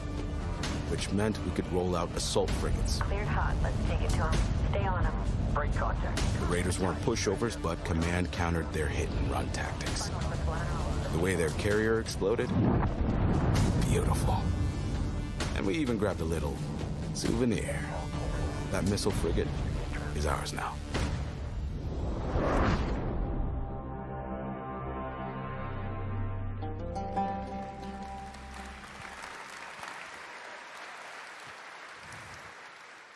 Which meant we could roll out assault frigates. Cleared hot. Let's take it to them. Stay on them. Break contact. The raiders weren't pushovers, but command countered their hit-and-run tactics. The way their carrier exploded? Beautiful. And we even grabbed a little souvenir. That missile frigate is ours now.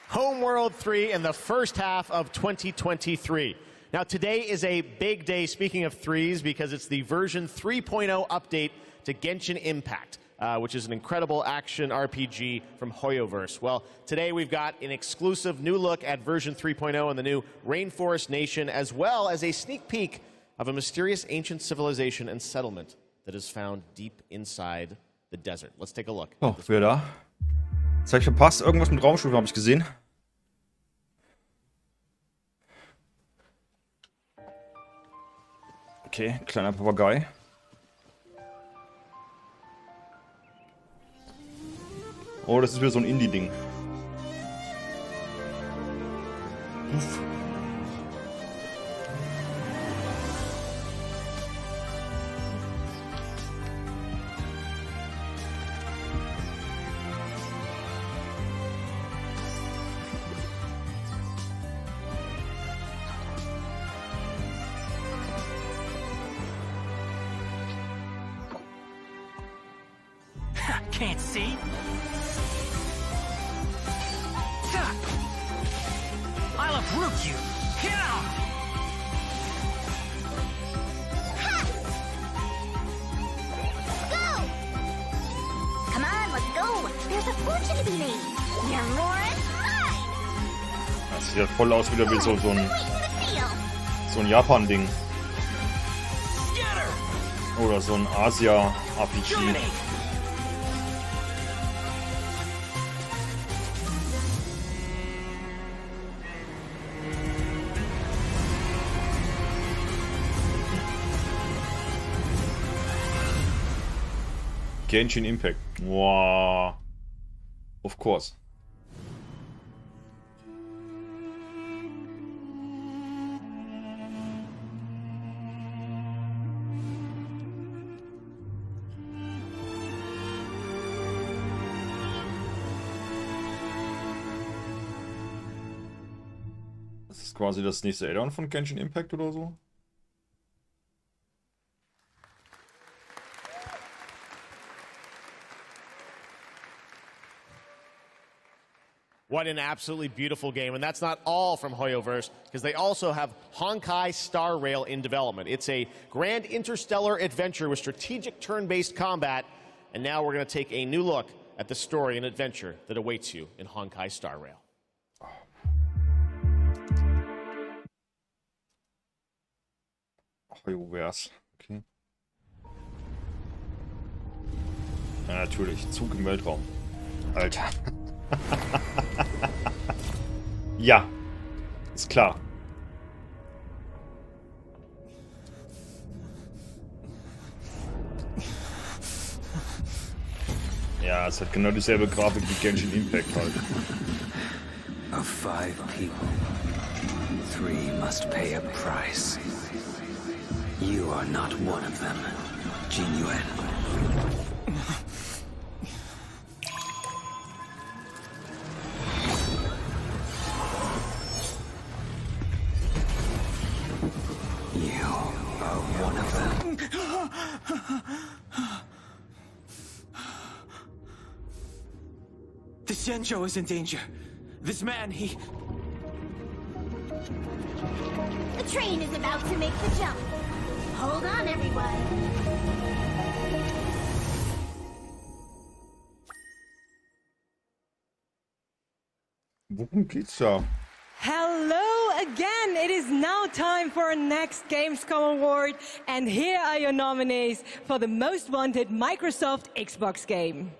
Homeworld 3 in the first half of 2023. Now, today is a big day, speaking of threes, because it's the version 3.0 update to Genshin Impact, which is an incredible action RPG from Hoyoverse. Well, today we've got an exclusive new look at version 3.0 and the new Rainforest Nation, as well as a sneak peek of a mysterious ancient civilization and settlement that is found deep inside the desert. Let's take a look. Oh, wer da? Das hab ich verpasst. Irgendwas mit Raumstufe habe ich gesehen. Okay, kleiner Papagei. Oh, das ist wieder so ein Indie-Ding. Uff. Can't see? I'll uproot you! Get out! Go! Come on, let's go! There's a fortune to be made! You're more mine! Das sieht ja voll aus wieder wie so ein Japan-Ding. Oder so ein Asia-RPG. Genshin Impact. Wow. Of course. Das ist quasi das nächste Add-on von Genshin Impact oder so. What an absolutely beautiful game. And that's not all from Hoyoverse, because they also have Honkai Star Rail in development. It's a grand interstellar adventure with strategic turn-based combat. And now we're going to take a new look at the story and adventure that awaits you in Honkai Star Rail. Hoyoverse. Okay. Ja, natürlich. Zug im Weltraum. Alter. Ja, ist klar. Ja, es hat genau dieselbe Grafik wie Genshin Impact halt. Of 5 people, 3 must pay a price. You are not one of them, Jin Yuan. are one of them. The Xianzhou is in danger. This man, he... The train is about to make the jump. Hold on, everyone. Worum geht's da? Hello again. It is now time for our next Gamescom award, and here are your nominees for the most wanted Microsoft Xbox game.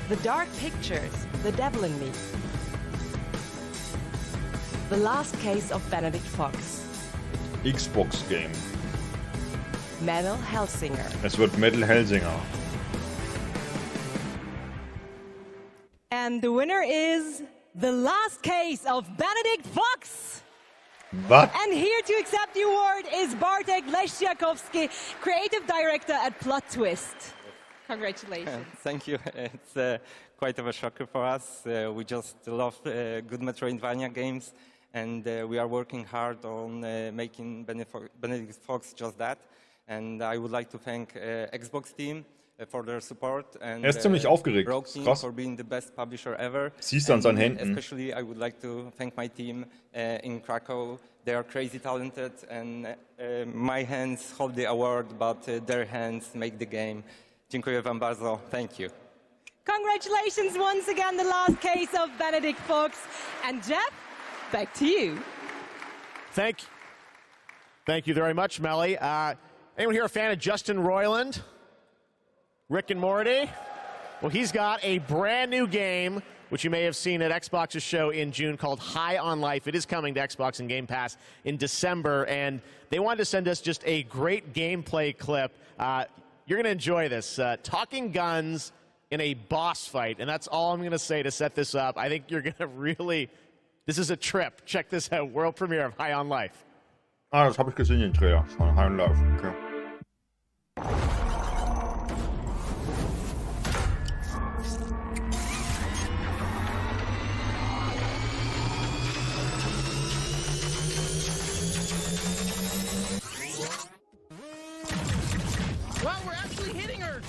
The Dark Pictures, The Devil in Me. The Last Case of Benedict Fox. Xbox Game. Metal Hellsinger. Es wird Metal Hellsinger. And the winner is The Last Case of Benedict Fox. What? And here to accept the award is Bartek Leszczakowski, creative director at Plot Twist. Congratulations. Thank you. It's quite of a shocker for us. We just love good Metroidvania games, and we are working hard on making Benedict Fox just that. And I would like to thank Xbox team for their support and ziemlich aufgeregt. Rogue team Krass. for being the best publisher ever. Siehst du an seinen Händen. Especially I would like to thank my team in Krakow. They are crazy talented, and my hands hold the award, but their hands make the game. Dziękuję wam bardzo. Thank you. Congratulations once again, The Last Case of Benedict Fox. And Jeff, back to you. Thank you very much, Melly. Anyone here a fan of Justin Roiland? Rick and Morty? Well, he's got a brand new game, which you may have seen at Xbox's show in June, called High on Life. It is coming to Xbox and Game Pass in December, and they wanted to send us just a great gameplay clip. You're going to enjoy this. Talking guns in a boss fight, and that's all I'm going to say to set this up. I think you're going to really... This is a trip. Check this out. World premiere of High on Life. Ah, das habe ich gesehen, den Trailer von High on Life. Okay. Wow, we're actually hitting her.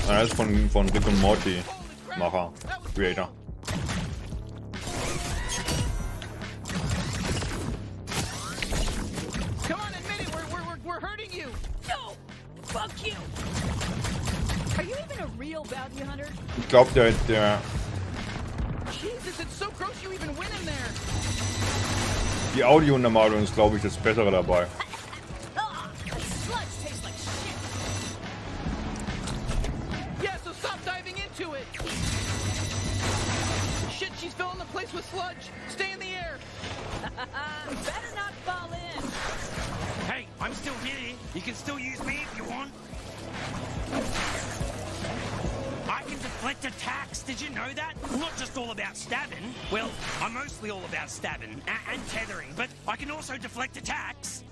Das ist von Rick und Morty Macher, Creator. Come on, admit it. We're hurting you. No, fuck you. Are you even a real bounty hunter? Ich glaube, der Jesus, it's so gross you even win in there. die Audiountermalung ist, glaube ich, das Bessere dabei. Yeah, so stop diving into it. Shit, she's filling the place with sludge. Stay in the air. Better not fall in. Hey, I'm still here. You can still use me if you want. I can deflect attacks. Did you know that? I'm not just all about stabbing. Well, I'm mostly all about stabbing and tethering, but I can also deflect attacks.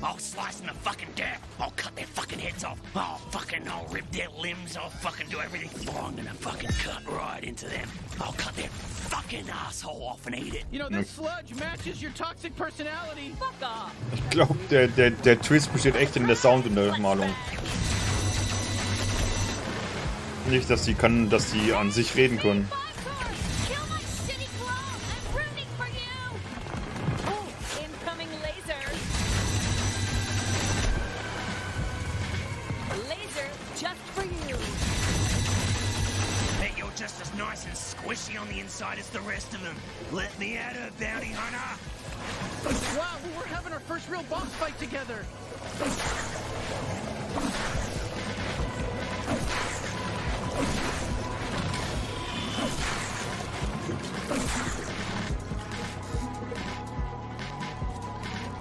I'll slice them to fucking death. I'll cut their fucking heads off. I'll rip their limbs. I'll fucking do everything. Oh, I'm gonna fucking cut right into them. I'll cut their fucking asshole off and eat it. You know, this sludge matches your toxic personality. Fuck off. Ich glaube, der Twist besteht echt in der Sounduntermalung. Nicht, dass sie an sich reden können. Incoming laser. Laser just for you. Bet you're just as nice and squishy on the inside as the rest of them. Let me at her, bounty hunter. Wow, we're having our first real boss fight together.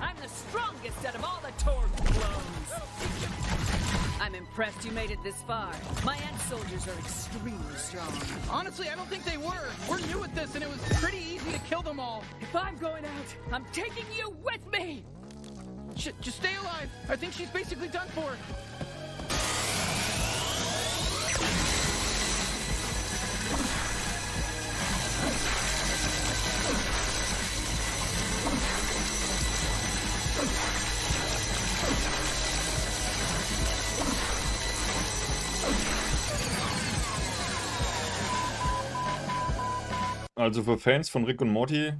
I'm the strongest out of all the Torg clones. I'm impressed you made it this far. My ant soldiers are extremely strong. Honestly, I don't think they were. We're new at this, and it was pretty easy to kill them all. If I'm going out, I'm taking you with me! Shit, just stay alive. I think she's basically done for. Also für Fans von Rick und Morty.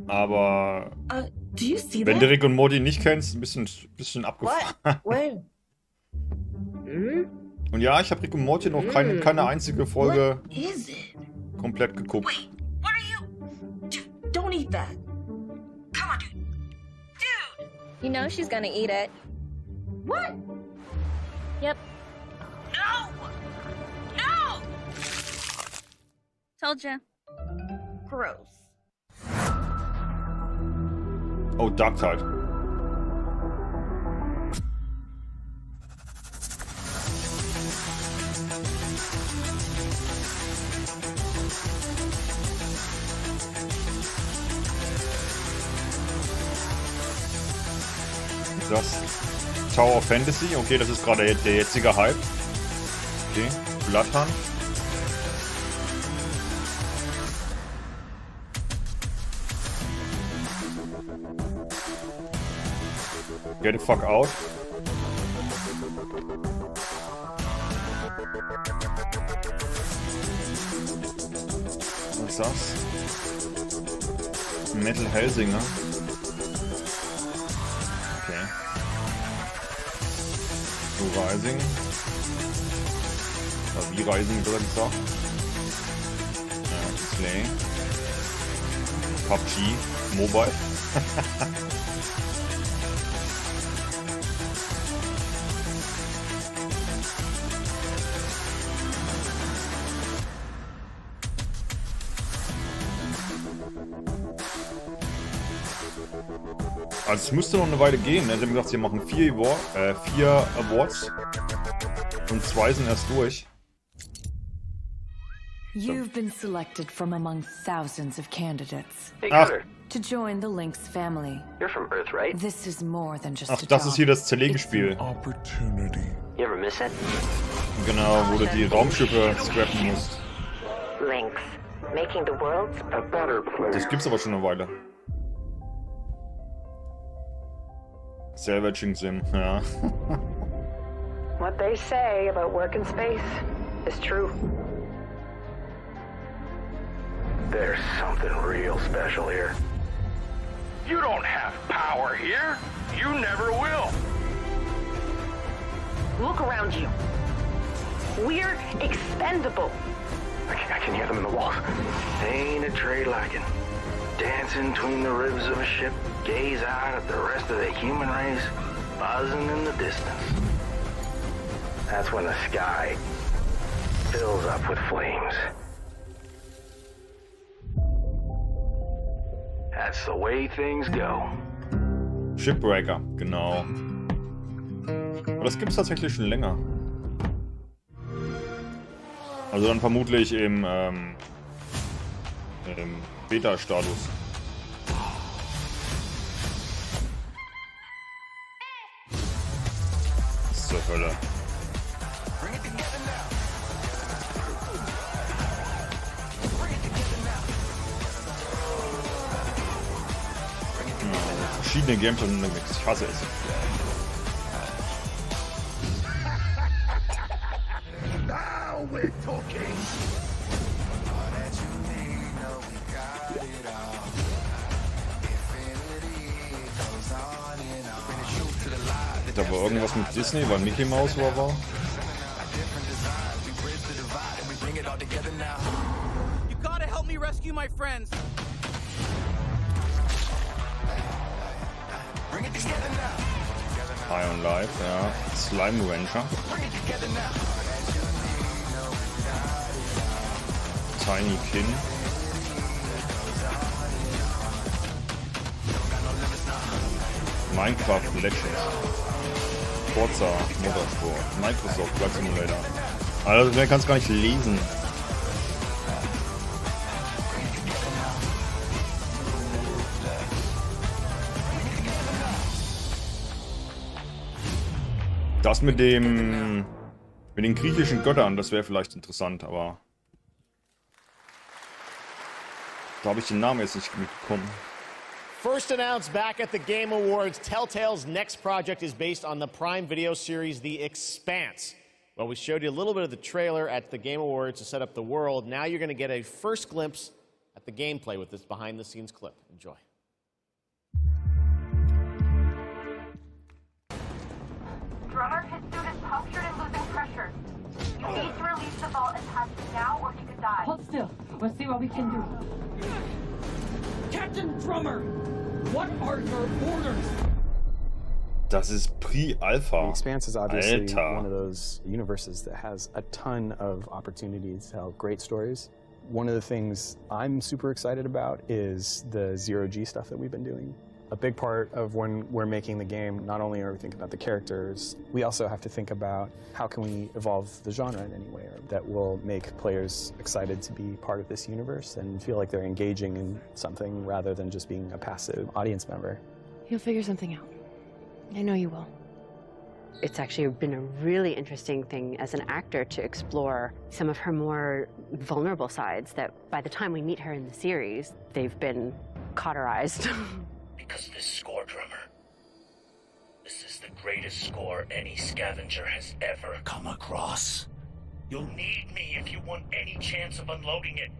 Aber wenn du Rick und Morty nicht kennst, ein bisschen abgefahren. Und ja, ich habe Rick und Morty noch keine einzige Folge komplett geguckt. Don't eat that. Come on, dude. Dude! You know she's gonna eat it. What? Yep. No! No! Told ya. Gross. Oh, Duckt halt. Das Tower of Fantasy, okay, das ist gerade der jetzige Hype. Okay, Bloodhunt. Get the fuck out. Was ist das? Metal Hellsinger. Okay. So Rising. Oder wie Rising besser gesagt. Ja, Slay. PUBG. Mobile. Also es müsste noch eine Weile gehen. Ne? Sie haben gesagt, sie machen 4 Awards und 2 sind erst durch. You've been selected from among thousands of candidates. Hey, Cutter. To join the Lynx family. You're from Earth, right? This is more than just Ach, a das job. ist hier das Zerlegespiel. You ever miss it? Genau, wo du die Raumschiffe scrappen musst. Lynx, making the world a better place. Das gibt's aber schon eine Weile. Salvaging Sim, ja. What they say about work in space is true. There's something real special here. You don't have power here. You never will. Look around you. We're expendable. I can hear them in the walls. Ain't a trade like it. Dancing between the ribs of a ship, gaze out at the rest of the human race, buzzing in the distance. That's when the sky fills up with flames. That's the way things go. Shipbreaker, genau. Aber das gibt's tatsächlich schon länger. Also dann vermutlich im Beta-Status. Was zur Hölle? Verschiedene Games und Mix. Ich hasse es. Now we're talking. Da war irgendwas mit Disney, weil Mickey Mouse war. You gotta help me rescue my friends. High on Life, ja. Slime Rancher. Tiny Kin. Minecraft Legends. Forza Motorsport. Microsoft Flight Simulator. Also wer kann es gar nicht lesen. Das mit den griechischen Göttern, das wäre vielleicht interessant, aber da habe ich den Namen jetzt nicht mitbekommen. First announced back at the Game Awards, Telltale's next project is based on the Prime Video series The Expanse. Well, we showed you a little bit of the trailer at the Game Awards to set up the world. Now you're going to get a first glimpse at the gameplay with this behind-the-scenes clip. Enjoy. Drummer, his suit is punctured and losing pressure. You need to release the vault attached now or he could die. Hold still. Let's see what we can do. Captain Drummer, what are your orders? Das ist Pre-Alpha. The Expanse is obviously Alter. one of those universes that has a ton of opportunities to tell great stories. One of the things I'm super excited about is the zero-G stuff that we've been doing. A big part of when we're making the game, not only are we thinking about the characters, we also have to think about how can we evolve the genre in any way that will make players excited to be part of this universe and feel like they're engaging in something rather than just being a passive audience member. You'll figure something out. I know you will. It's actually been a really interesting thing as an actor to explore some of her more vulnerable sides that by the time we meet her in the series, they've been cauterized. Because this score, Drummer, this is the greatest score any scavenger has ever come across. You'll need me if you want any chance of unloading it.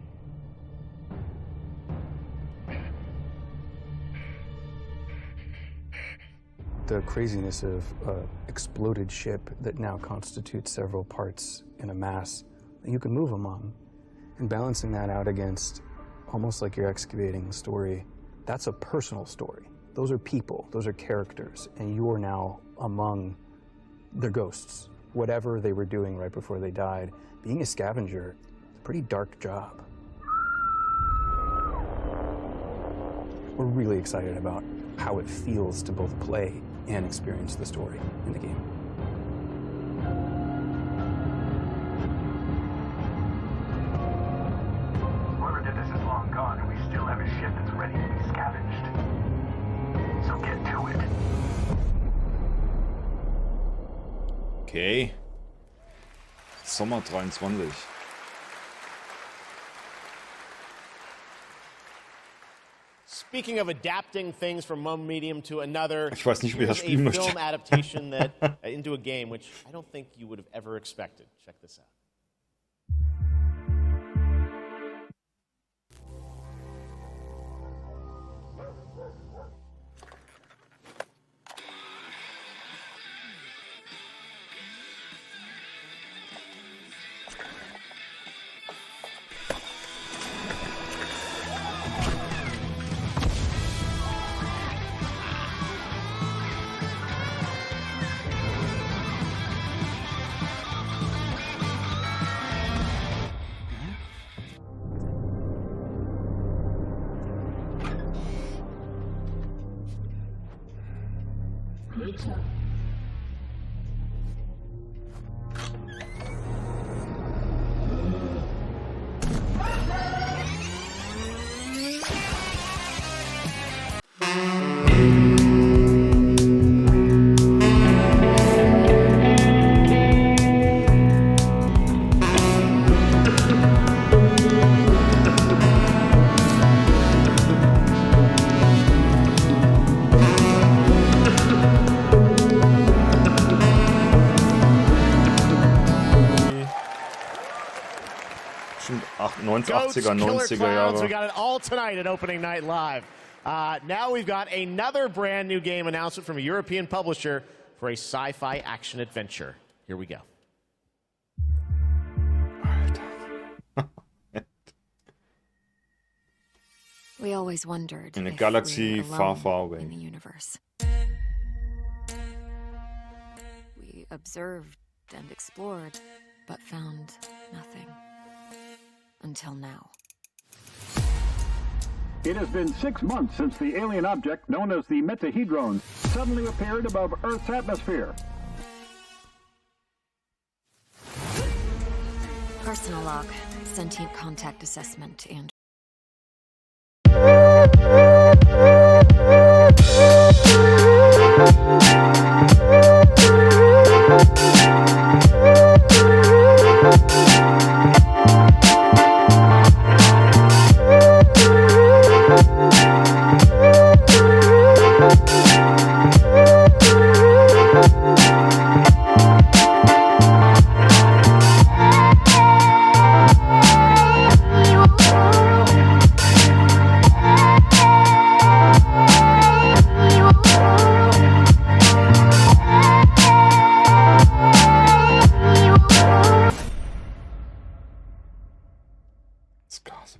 The craziness of an exploded ship that now constitutes several parts in a mass that you can move among, and balancing that out against almost like you're excavating a story. That's a personal story. Those are people, those are characters, and you are now among their ghosts. Whatever they were doing right before they died, being a scavenger, it's a pretty dark job. We're really excited about how it feels to both play and experience the story in the game. Whoever did this is long gone, and we still have a ship that's ready to be scavenged. So get to it. Okay. Sommer 23. Speaking of adapting things from one medium to another, Ich weiß nicht, wie here's das spielen a möchte. film adaptation that into a game, which I don't think you would have ever expected. Check this out. Bestimmt 90er, Goats, 80er, Killer 90er Clowns, we Jahre. got it all tonight at Opening Night Live. Now we've got another brand new game announcement from a European publisher for a sci-fi action adventure. Here we go. We always wondered In a if galaxy we were far, alone far away. in the universe. We observed and explored, but found nothing. Until now. It has been 6 months since the alien object known as the Metahedron suddenly appeared above Earth's atmosphere. Personal log, sentient contact assessment, and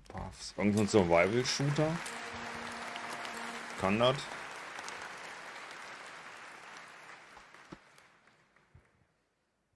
Octopaths. Irgendein Survival-Shooter? Kann das?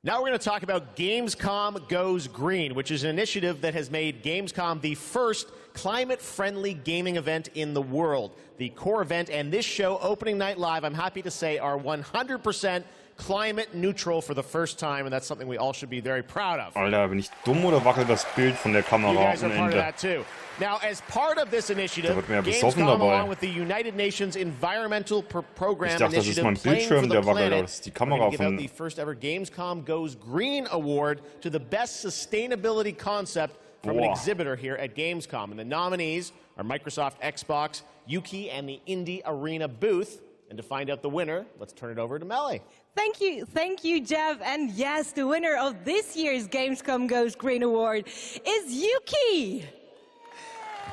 Now we're going to talk about Gamescom Goes Green, which is an initiative that has made Gamescom the first climate-friendly gaming event in the world. The core event and this show, Opening Night Live, I'm happy to say, are 100% climate neutral for the first time, and that's something we all should be very proud of. Alter, bin ich dumm oder wackelt das Bild von der Kamera You guys are am part of Ende? that too. Now, as part of this initiative, Da wird mir ja besoffen Gamescom, dabei. along with the United Nations Environmental Program Ich dachte, das ist Initiative, mein Playing for Bildschirm, the der wackelt, aber Planet, das ist die are Kamera going to give out von... the first ever Gamescom Goes Green Award to the best sustainability concept from an Boah. exhibitor here at Gamescom. And the nominees are Microsoft, Xbox, Yuki, and the Indie Arena booth. And to find out the winner, let's turn it over to Melly. Thank you, Jeff. And yes, the winner of this year's Gamescom Goes Green Award is Yuki.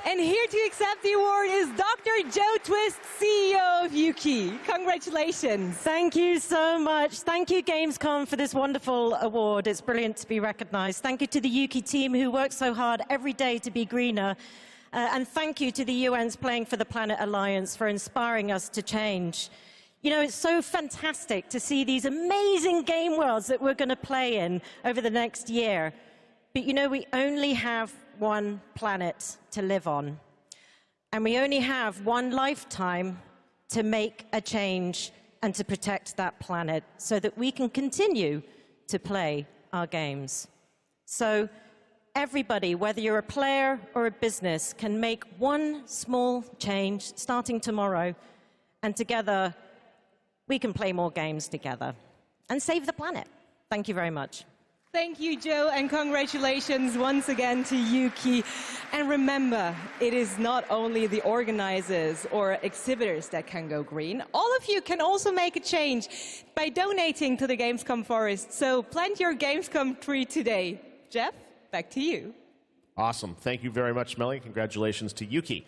And here to accept the award is Dr. Joe Twist, CEO of Yuki. Congratulations. Thank you so much. Thank you, Gamescom, for this wonderful award. It's brilliant to be recognized. Thank you to the Yuki team who work so hard every day to be greener. And thank you to the UN's Playing for the Planet Alliance for inspiring us to change. You know, it's so fantastic to see these amazing game worlds that we're going to play in over the next year. But you know, we only have one planet to live on. And we only have one lifetime to make a change and to protect that planet so that we can continue to play our games. So everybody, whether you're a player or a business, can make one small change starting tomorrow, and together we can play more games together and save the planet. Thank you very much. Thank you, Joe, and congratulations once again to Yuki. And remember, it is not only the organizers or exhibitors that can go green. All of you can also make a change by donating to the Gamescom Forest. So plant your Gamescom tree today. Jeff, back to you. Awesome. Thank you very much, Melly. Congratulations to Yuki.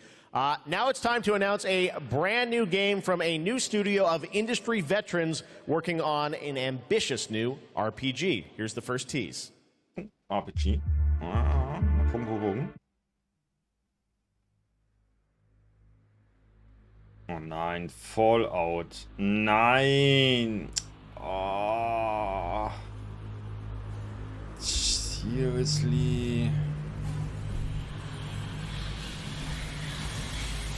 Now it's time to announce a brand new game from a new studio of industry veterans working on an ambitious new RPG. Here's the first tease. RPG? Mal gucken. Oh nein, Fallout. Nein. Oh. Seriously.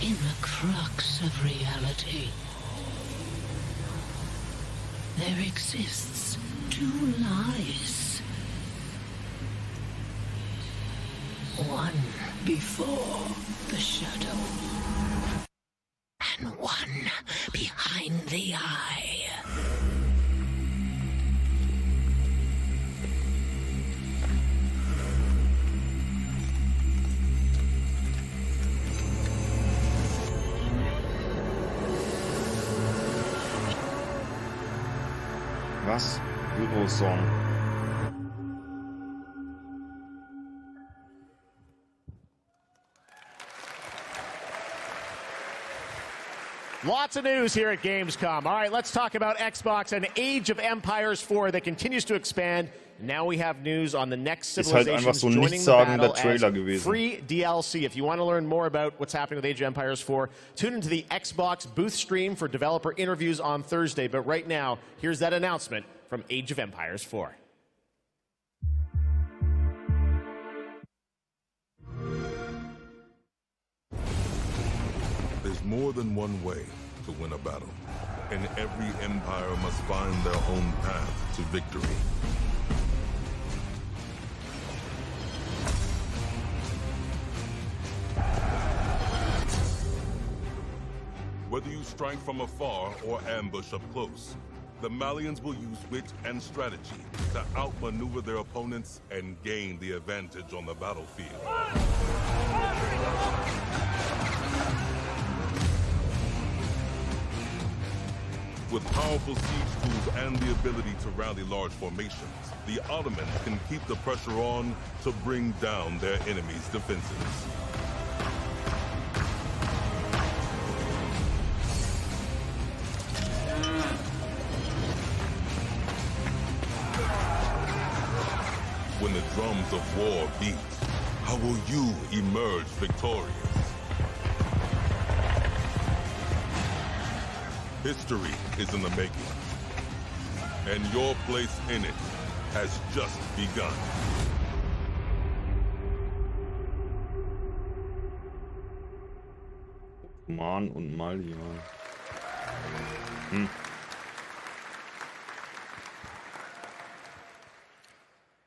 In the crux of reality, there exists two lies. One before the shadow, and one behind the eye. Was? Eurosong. Lots of news here at Gamescom. All right, let's talk about Xbox and Age of Empires 4 that continues to expand. Now we have news on the next Ist halt einfach civilizations so joining the nichtssagender battle Trailer as gewesen. free DLC. If you want to learn more about what's happening with Age of Empires 4, tune into the Xbox booth stream for developer interviews on Thursday. But right now, here's that announcement from Age of Empires 4. There's more than one way to win a battle, and every empire must find their own path to victory. Whether you strike from afar or ambush up close, the Malians will use wit and strategy to outmaneuver their opponents and gain the advantage on the battlefield. With powerful siege tools and the ability to rally large formations, the Ottomans can keep the pressure on to bring down their enemies' defenses. When the drums of war beat, How will you emerge victorious? History is in the making, and your place in it has just begun. Mann und Mali, Mann.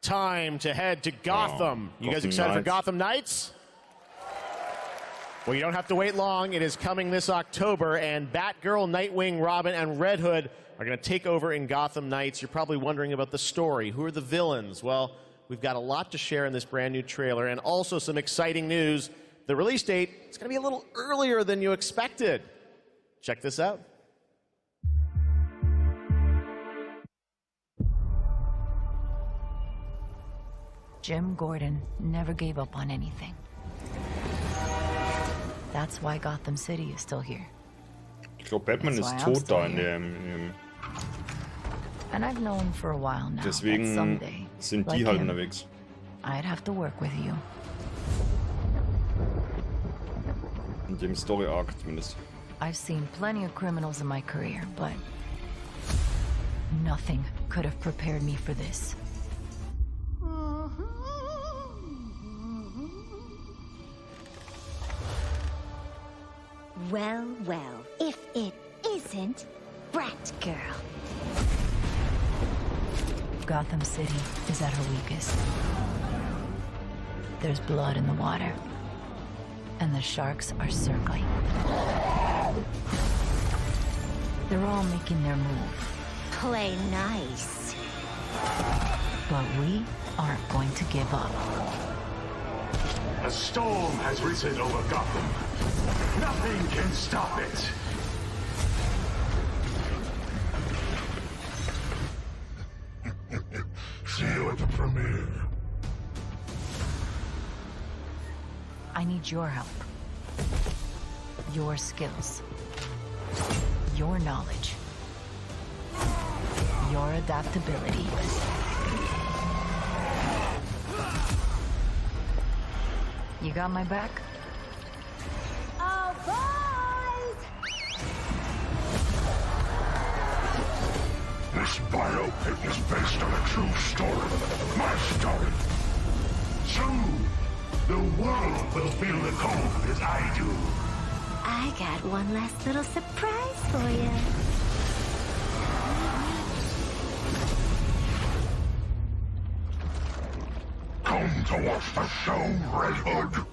Time to head to Gotham. You guys Gotham excited for Knights. Gotham Knights? Well, you don't have to wait long. It is coming this October, and Batgirl, Nightwing, Robin, and Red Hood are going to take over in Gotham Knights. You're probably wondering about the story. Who are the villains? Well, we've got a lot to share in this brand new trailer, and also some exciting news. The release date is going to be a little earlier than you expected. Check this out. Jim Gordon never gave up on anything. That's why Gotham City is still here. Ich glaube, Batman That's ist why I'm tot still da in here. dem. And I've known for a while now that Deswegen someday, sind die like halt him, unterwegs. I'd have to work with you. In dem Story-Arc zumindest. I've seen plenty of criminals in my career, but nothing could have prepared me for this. Well, well, if it isn't Bratgirl. Gotham City is at her weakest. There's blood in the water, and the sharks are circling. They're all making their move. Play nice. But we aren't going to give up. A storm has risen over Gotham. Nothing can stop it. See you at the premiere. I need your help. Your skills. Your knowledge. Your adaptability. You got my back? Oh, boys! This biopic is based on a true story. My story. Soon, the world will feel the cold as I do. I got one last little surprise for you. Come to watch the show, Red Hood.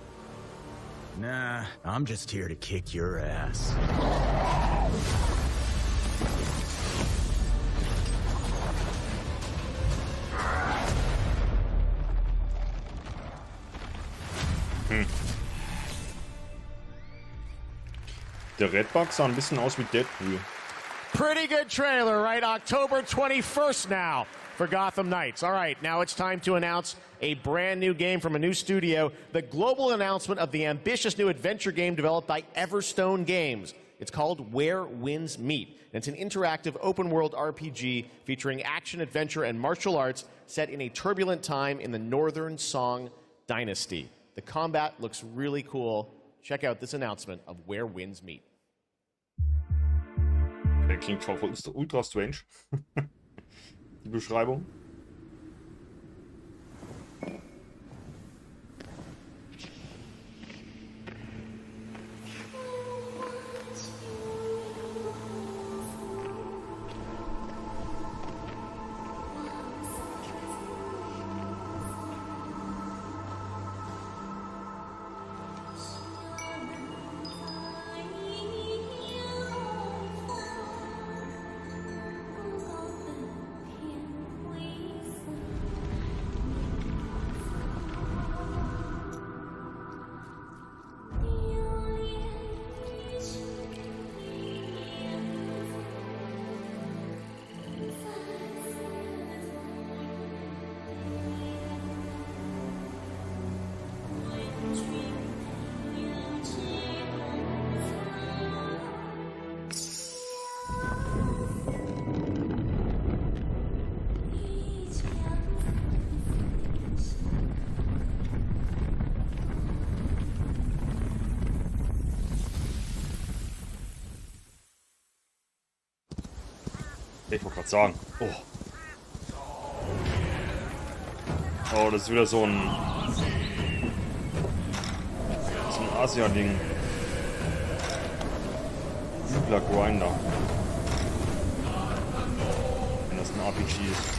Nah, I'm just here to kick your ass. Der Redbug sah ein bisschen aus wie Deadpool. Pretty good trailer, right? October 21st now for Gotham Knights. All right, now it's time to announce a brand new game from a new studio, the global announcement of the ambitious new adventure game developed by Everstone Games. It's called Where Winds Meet. And it's an interactive open-world RPG featuring action, adventure, and martial arts set in a turbulent time in the Northern Song Dynasty. The combat looks really cool. Check out this announcement of Where Winds Meet. Der klingt schon ultra strange. Die Beschreibung. Ich wollte gerade sagen. Oh. Oh, das ist wieder so ein Asia-Ding. Übler Grinder. Wenn das ein RPG ist.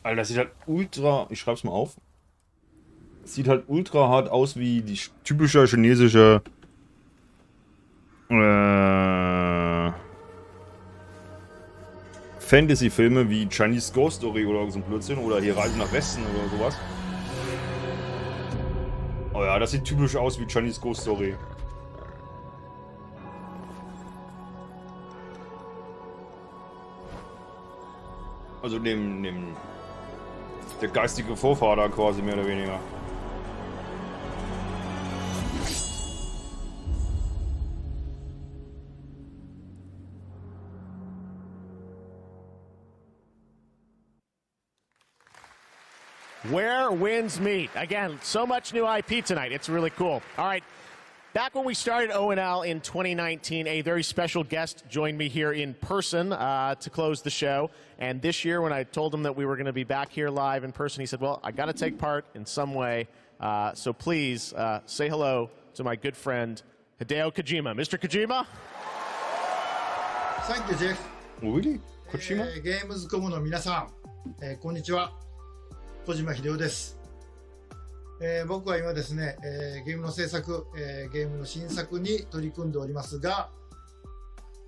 Alter, das sieht halt ultra, ich schreib's mal auf, sieht halt ultra hart aus wie die typische chinesische Fantasy-Filme wie Chinese Ghost Story oder so ein Blödsinn oder hier Reise nach Westen oder sowas. Oh ja, das sieht typisch aus wie Chinese Ghost Story. Also der geistige Vorvater quasi mehr oder weniger. Where winds meet. Again, so much new IP tonight. It's really cool. All right. Back when we started ONL in 2019, a very special guest joined me here in person to close the show. And this year, when I told him that we were going to be back here live in person, he said, well, I got to take part in some way. So please say hello to my good friend, Hideo Kojima. Mr. Kojima? Thank you, Jeff. Really? Kojima? Gamescom の皆さん、こんにちは。小島秀夫です。僕は今ですね、ゲームの制作、ゲームの新作に取り組んでおりますが、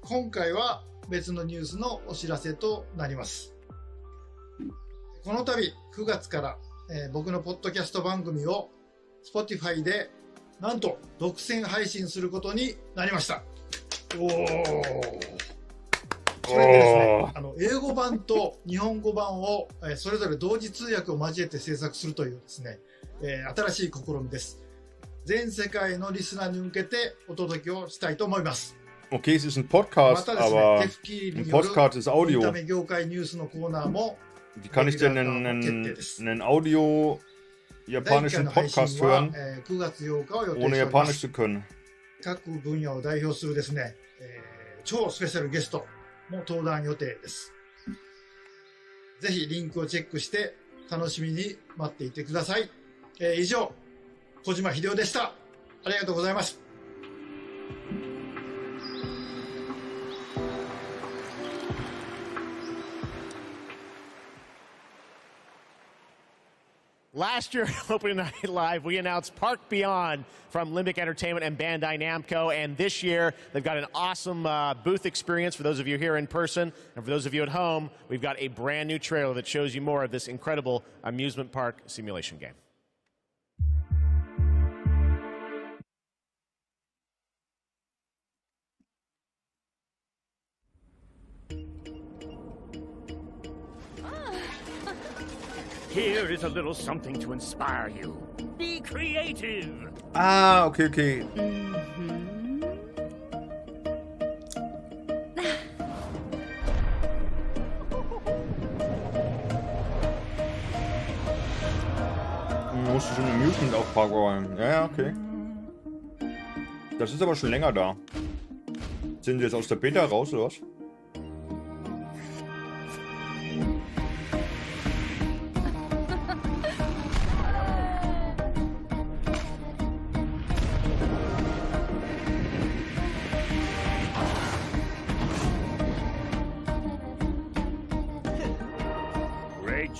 今回は別のニュースのお知らせとなります。この度9月から、僕のポッドキャスト番組を Spotify でなんと独占配信することになりました。おー。それでですね、英語版と日本語版をそれぞれ同時通訳を交えて制作するというですね、新しい試みです。全世界のリスナーに向けてお届けをしたいと思います。Okay, es ist ein Podcast, aber ein Podcast ist Audio. Wie kann ich denn einen Audio-japanischen Podcast hören, ohne Japanisch zu können? 各分野を代表するですね、超スペシャルゲストも登壇予定です。ぜひリンクをチェックして楽しみに待っていてください。以上、小島秀夫でした。ありがとうございます。Last year, opening night live, we announced Park Beyond from Limbic Entertainment and Bandai Namco. And this year, they've got an awesome booth experience for those of you here in person. And for those of you at home, we've got a brand new trailer that shows you more of this incredible amusement park simulation game. Here is a little something to inspire you. Be creative. Ah, okay, okay. Du musst schon ein Amusement auf Park räumen. Ja, okay. Das ist aber schon länger da. Sind sie jetzt aus der Beta raus, oder was?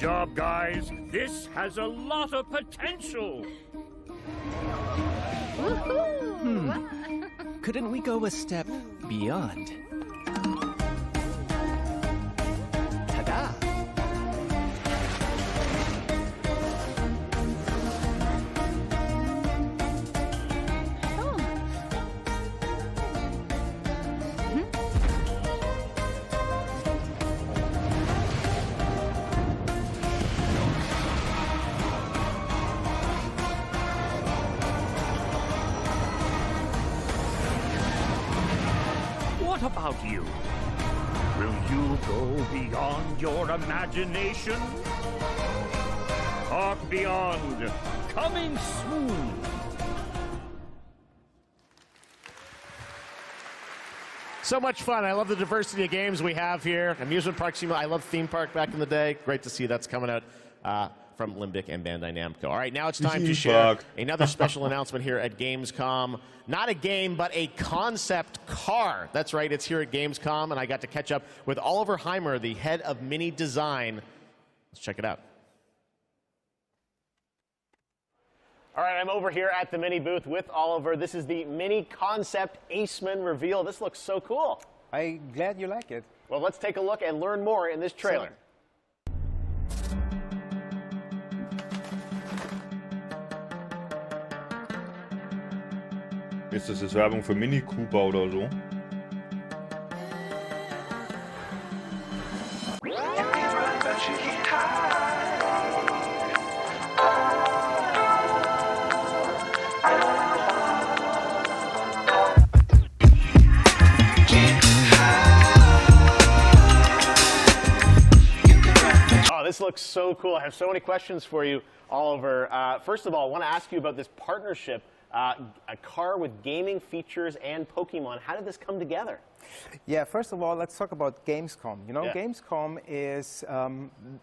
job, guys. This has a lot of potential. Couldn't we go a step beyond? Ta-da! What about you? Will you go beyond your imagination? Talk Beyond, coming soon. So much fun. I love the diversity of games we have here. Amusement Park Simulator. I love Theme Park back in the day. Great to see that's coming out from Limbic and Bandai Namco. All right, now it's time to share another special announcement here at Gamescom. Not a game, but a concept car. That's right, it's here at Gamescom, and I got to catch up with Oliver Heimer, the head of Mini Design. Let's check it out. All right, I'm over here at the Mini booth with Oliver. This is the Mini Concept Aceman reveal. This looks so cool. I'm glad you like it. Well, let's take a look and learn more in this trailer. Ist das jetzt Werbung für Mini Cooper oder so? Oh, this looks so cool. I have so many questions for you, Oliver. First of all, I want to ask you about this partnership. A car with gaming features and Pokemon. How did this come together? Yeah, first of all, let's talk about Gamescom. You know, Gamescom is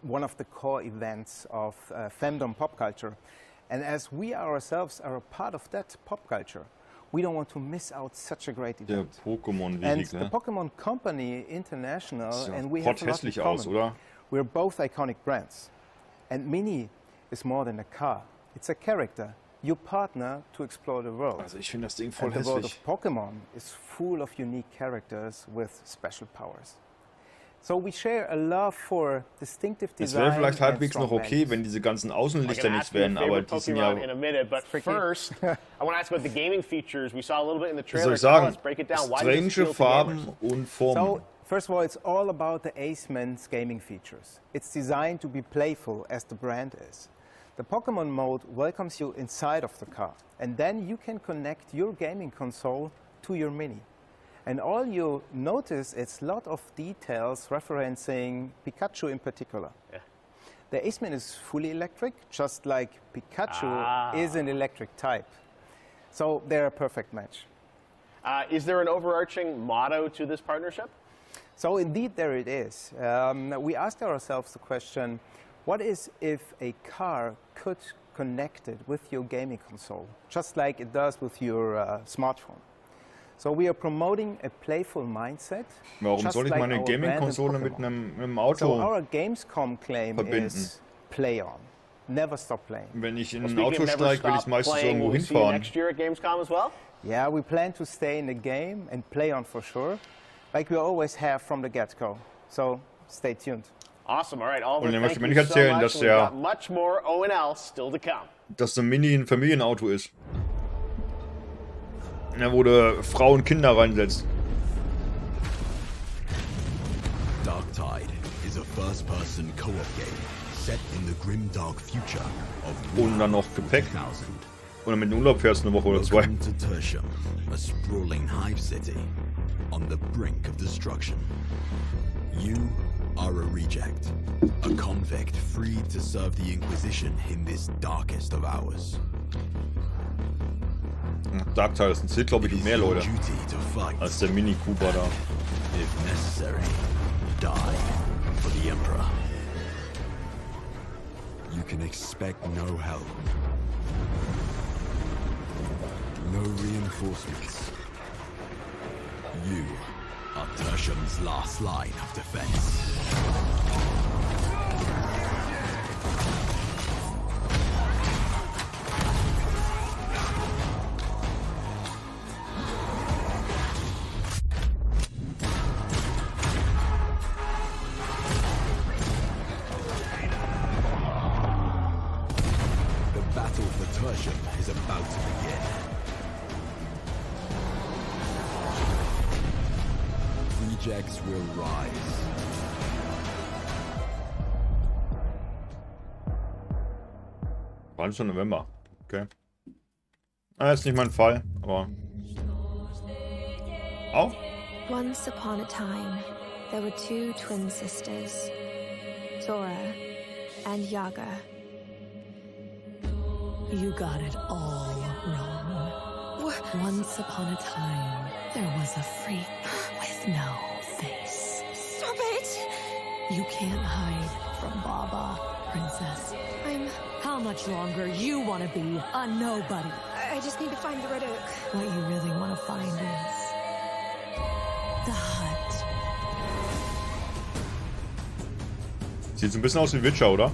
one of the core events of fandom pop culture. And as we ourselves are a part of that pop culture, we don't want to miss out such a great event. And the Pokemon Company International, and we have a lot in common. We're both iconic brands. And Mini is more than a car. It's a character. You partner to explore the world. Also ich finde das Ding voll and the world hässlich. of Pokemon is full of unique characters with special powers. So we share a love for distinctive design. Es wäre vielleicht halbwegs noch okay, wenn diese ganzen Außenlichter nicht wären, aber die sind ja... in a minute, but first, I want to ask about the gaming features. We saw a little bit in the Wie trailer. soll ich sagen? Let's break it down. Why does this Strange appeal to Farben gamers? und Formen. So, first of all, it's all about the Aceman's gaming features. It's designed to be playful, as the brand is. The Pokemon mode welcomes you inside of the car, and then you can connect your gaming console to your Mini. And all you notice is a lot of details referencing Pikachu in particular. Yeah. The Aceman is fully electric, just like Pikachu is an electric type. So they're a perfect match. Is there an overarching motto to this partnership? So indeed there it is. We asked ourselves the question, what is if a car could connect it with your gaming console, just like it does with your smartphone? So we are promoting a playful mindset. Warum soll ich meine Gaming-Konsole mit einem Auto So our Gamescom claim is play on. Never stop playing. Wenn ich in ein Auto steige, will ich meistens irgendwo hinfahren. Next year at Gamescom as well? Yeah, we plan to stay in the game and play on for sure, like we always have from the get-go. So stay tuned. Awesome. All right, Oliver, Und dann möchte thank ich you nicht so erzählen, much. dass We've got much more O&L still to come. Dass ein Mini ein Familienauto ist. Ja, wo du Frau und Kinder reinsetzt. Darktide is a first-person co-op game set in the grimdark future of Und dann noch Gepäck. Oder mit dem Urlaub fährst du eine Woche oder zwei. Welcome to Tertium, a sprawling hive city on the brink of destruction. You are a reject, a convict freed to serve the Inquisition in this darkest of hours. Darktide, das zählt glaube ich mehr Leute als der Mini Cooper da. If necessary, die for the Emperor. You can expect no help. No reinforcements. You are Tertium's last line of defense. rejects will rise. War schon November. Okay. Ist nicht mein Fall, aber auch. Once upon a time, there were two twin sisters, Zora and Yaga. You got it all wrong. Once upon a time, there was a freak with no face. Stop it! You can't hide from Baba, princess. How much longer you want to be a nobody? I just need to find the Red Oak. What you really want to find is the hut. Sieht so ein bisschen aus wie Witcher, oder?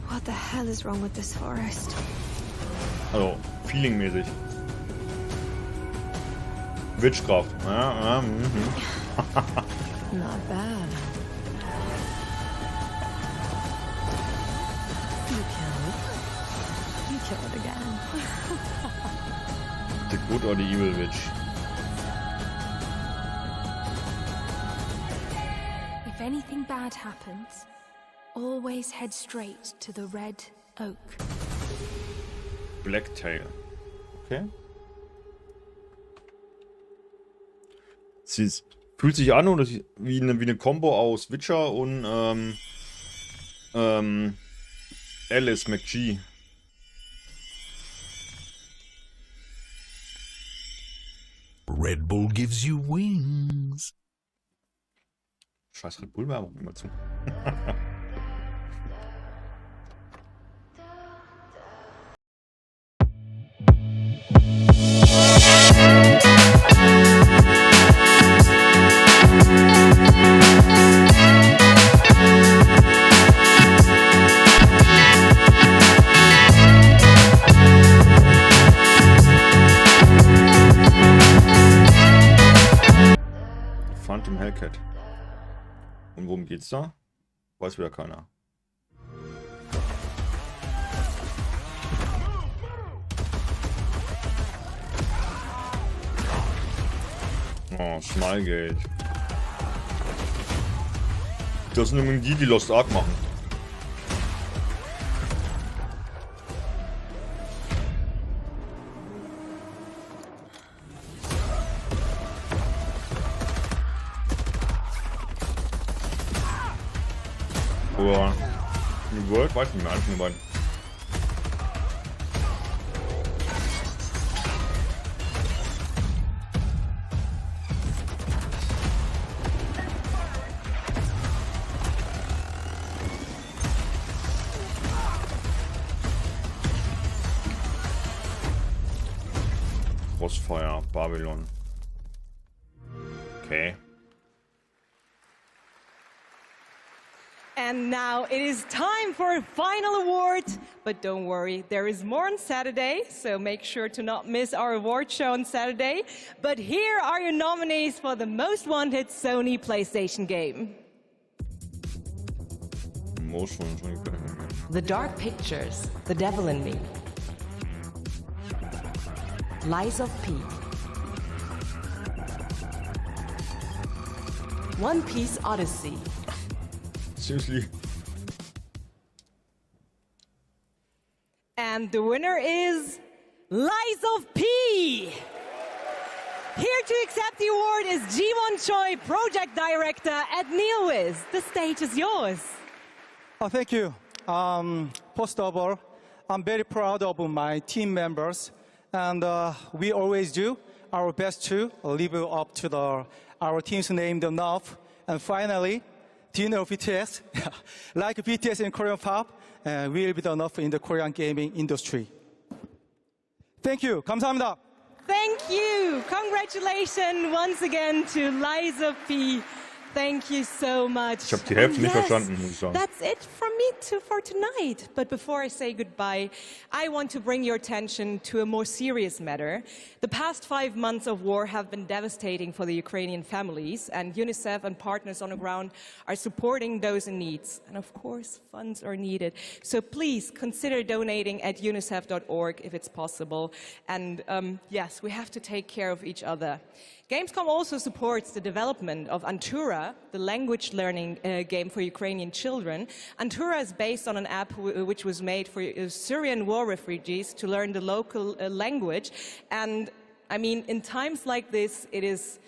What the hell is wrong with this forest? Also, feelingmäßig. Witchcraft. Ja, Not bad. You kill it again. The good or the evil witch? If anything bad happens, always head straight to the Red Oak. Blacktail. Okay. Sie fühlt sich an oder wie eine Combo aus Witcher und Alice McGee. Red Bull gives you wings. Scheiß Red Bull Werbung immer zu. Phantom Hellcat. Und worum geht's da? Weiß wieder keiner. Oh, Schmalgeld. Das sind nämlich die Lost Ark machen. Oder New World, weiß nicht mehr, eins von den beiden. Crossfire, Babylon. Okay. And now it is time for a final award. But don't worry, there is more on Saturday, so make sure to not miss our award show on Saturday. But here are your nominees for the most wanted Sony PlayStation game. The Dark Pictures, The Devil in Me. Lies of P. One Piece Odyssey. Seriously. And the winner is Lies of P. Here to accept the award is Ji-won Choi, Project Director at NeoWiz. The stage is yours. Oh, thank you. First of all, I'm very proud of my team members, and we always do our best to live up to our team's name enough. And finally, do you know BTS? Like BTS in Korean pop, will be enough in the Korean gaming industry. Thank you. 감사합니다. Thank you. Congratulations once again to Lies of P. Thank you so much. Ich habe die Hälfte nicht verstanden, muss ich sagen. That's it from me for tonight. But before I say goodbye, I want to bring your attention to a more serious matter. The past 5 months of war have been devastating for the Ukrainian families, and UNICEF and partners on the ground are supporting those in need. And of course, funds are needed. So please consider donating at unicef.org if it's possible. And yes, we have to take care of each other. Gamescom also supports the development of Antura, the language learning game for Ukrainian children. Antura is based on an app which was made for Syrian war refugees to learn the local language. And I mean, in times like this, it is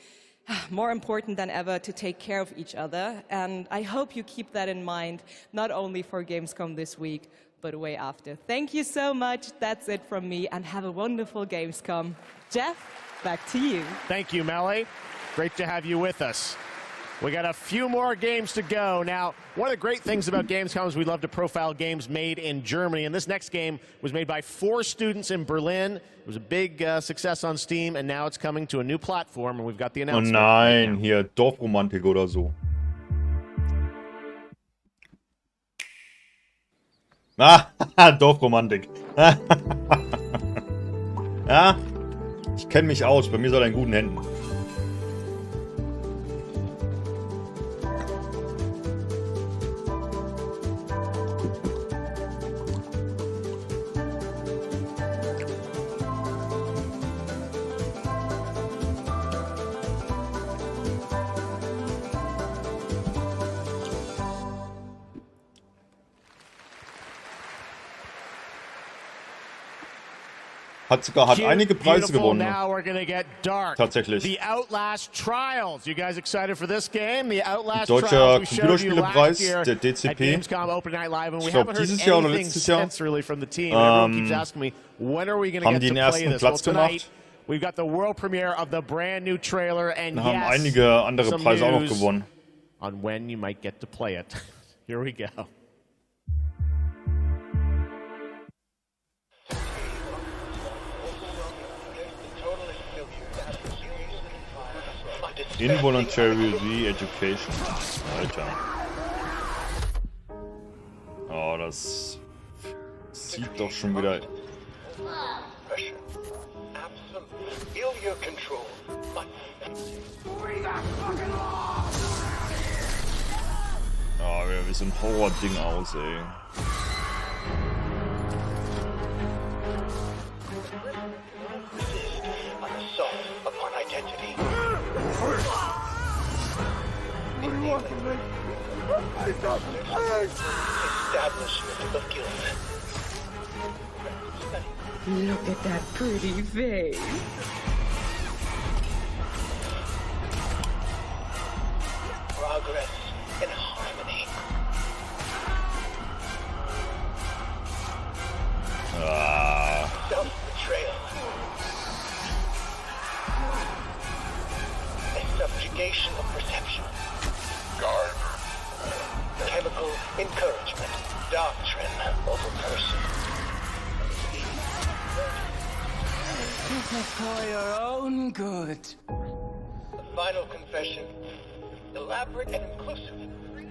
more important than ever to take care of each other. And I hope you keep that in mind, not only for Gamescom this week, but way after. Thank you so much. That's it from me, and have a wonderful Gamescom. Jeff? Back to you. Thank you, Melly. Great to have you with us. We got a few more games to go. Now, one of the great things about Gamescom is we love to profile games made in Germany. And this next game was made by 4 students in Berlin. It was a big success on Steam, and now it's coming to a new platform, and we've got the Oh announcement. nein, hier Dorfromantik oder so. Ah, Dorfromantik. Ja, ich kenne mich aus. Bei mir seid ihr in guten Händen. Hat einige Preise gewonnen. Now we're gonna get dark. Tatsächlich. The Outlast Trials. You guys excited for this game? The Outlast Deutscher Trials. We showed you last Computerspielepreis, year der at DCP. Gamescom Open Night Live, and we Ich glaub, haven't heard dieses Jahr oder anything letztes Jahr. since really from the team. Everyone keeps asking me, when are we gonna Haben get die to den play ersten this? Well, Platz tonight gemacht. we've got the world premiere of the brand new trailer, and Da haben yes, einige andere some Preise auch noch news gewonnen. on when you might get to play it. Here we go. Involuntary Re-Education. Alter. Oh, das sieht doch schon wieder... Feel your control. Oh, wie so ein Horror-Ding aus, ey. An assault upon identity. Establishment of guilt. Look at that pretty face. Progress and harmony. Self-betrayal. A subjugation of perception. Guard. Chemical encouragement. Doctrine over person. For your own good. The final confession. Elaborate and inclusive,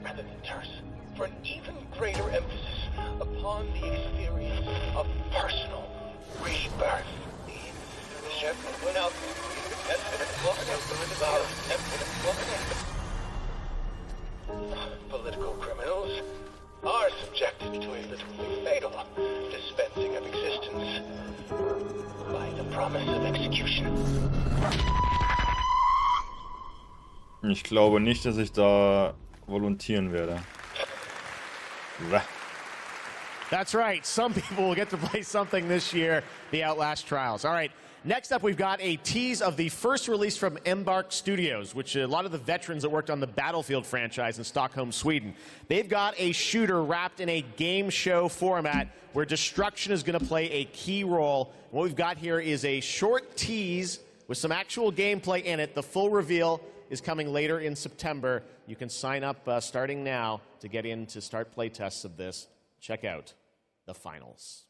rather than terse, for an even greater emphasis upon the experience of personal rebirth. The chef went out. Political criminals are subjected to a literally fatal dispensing of existence by the promise of execution. Ich glaube nicht, dass ich da volontieren werde. Bäh. That's right. Some people will get to play something this year, the Outlast Trials. All right. Next up, we've got a tease of the first release from Embark Studios, which a lot of the veterans that worked on the Battlefield franchise in Stockholm, Sweden. They've got a shooter wrapped in a game show format where destruction is going to play a key role. What we've got here is a short tease with some actual gameplay in it. The full reveal is coming later in September. You can sign up starting now to get in to start play tests of this. Check out the finals.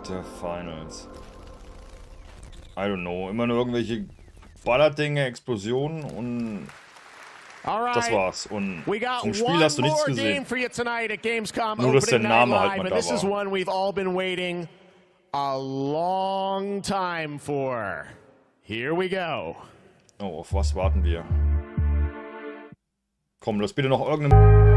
Der Finals. I don't know. Immer nur irgendwelche Ballerdinge, Explosionen und All right. Das war's. Und We got vom Spiel one hast du nichts more gesehen. game for you tonight at Gamescom Nur, dass der Opening Night Name halt Live, mal and da this is war. one we've all been waiting a long time for. Here we go. Oh, auf was warten wir? Komm, lass bitte noch irgendeinen...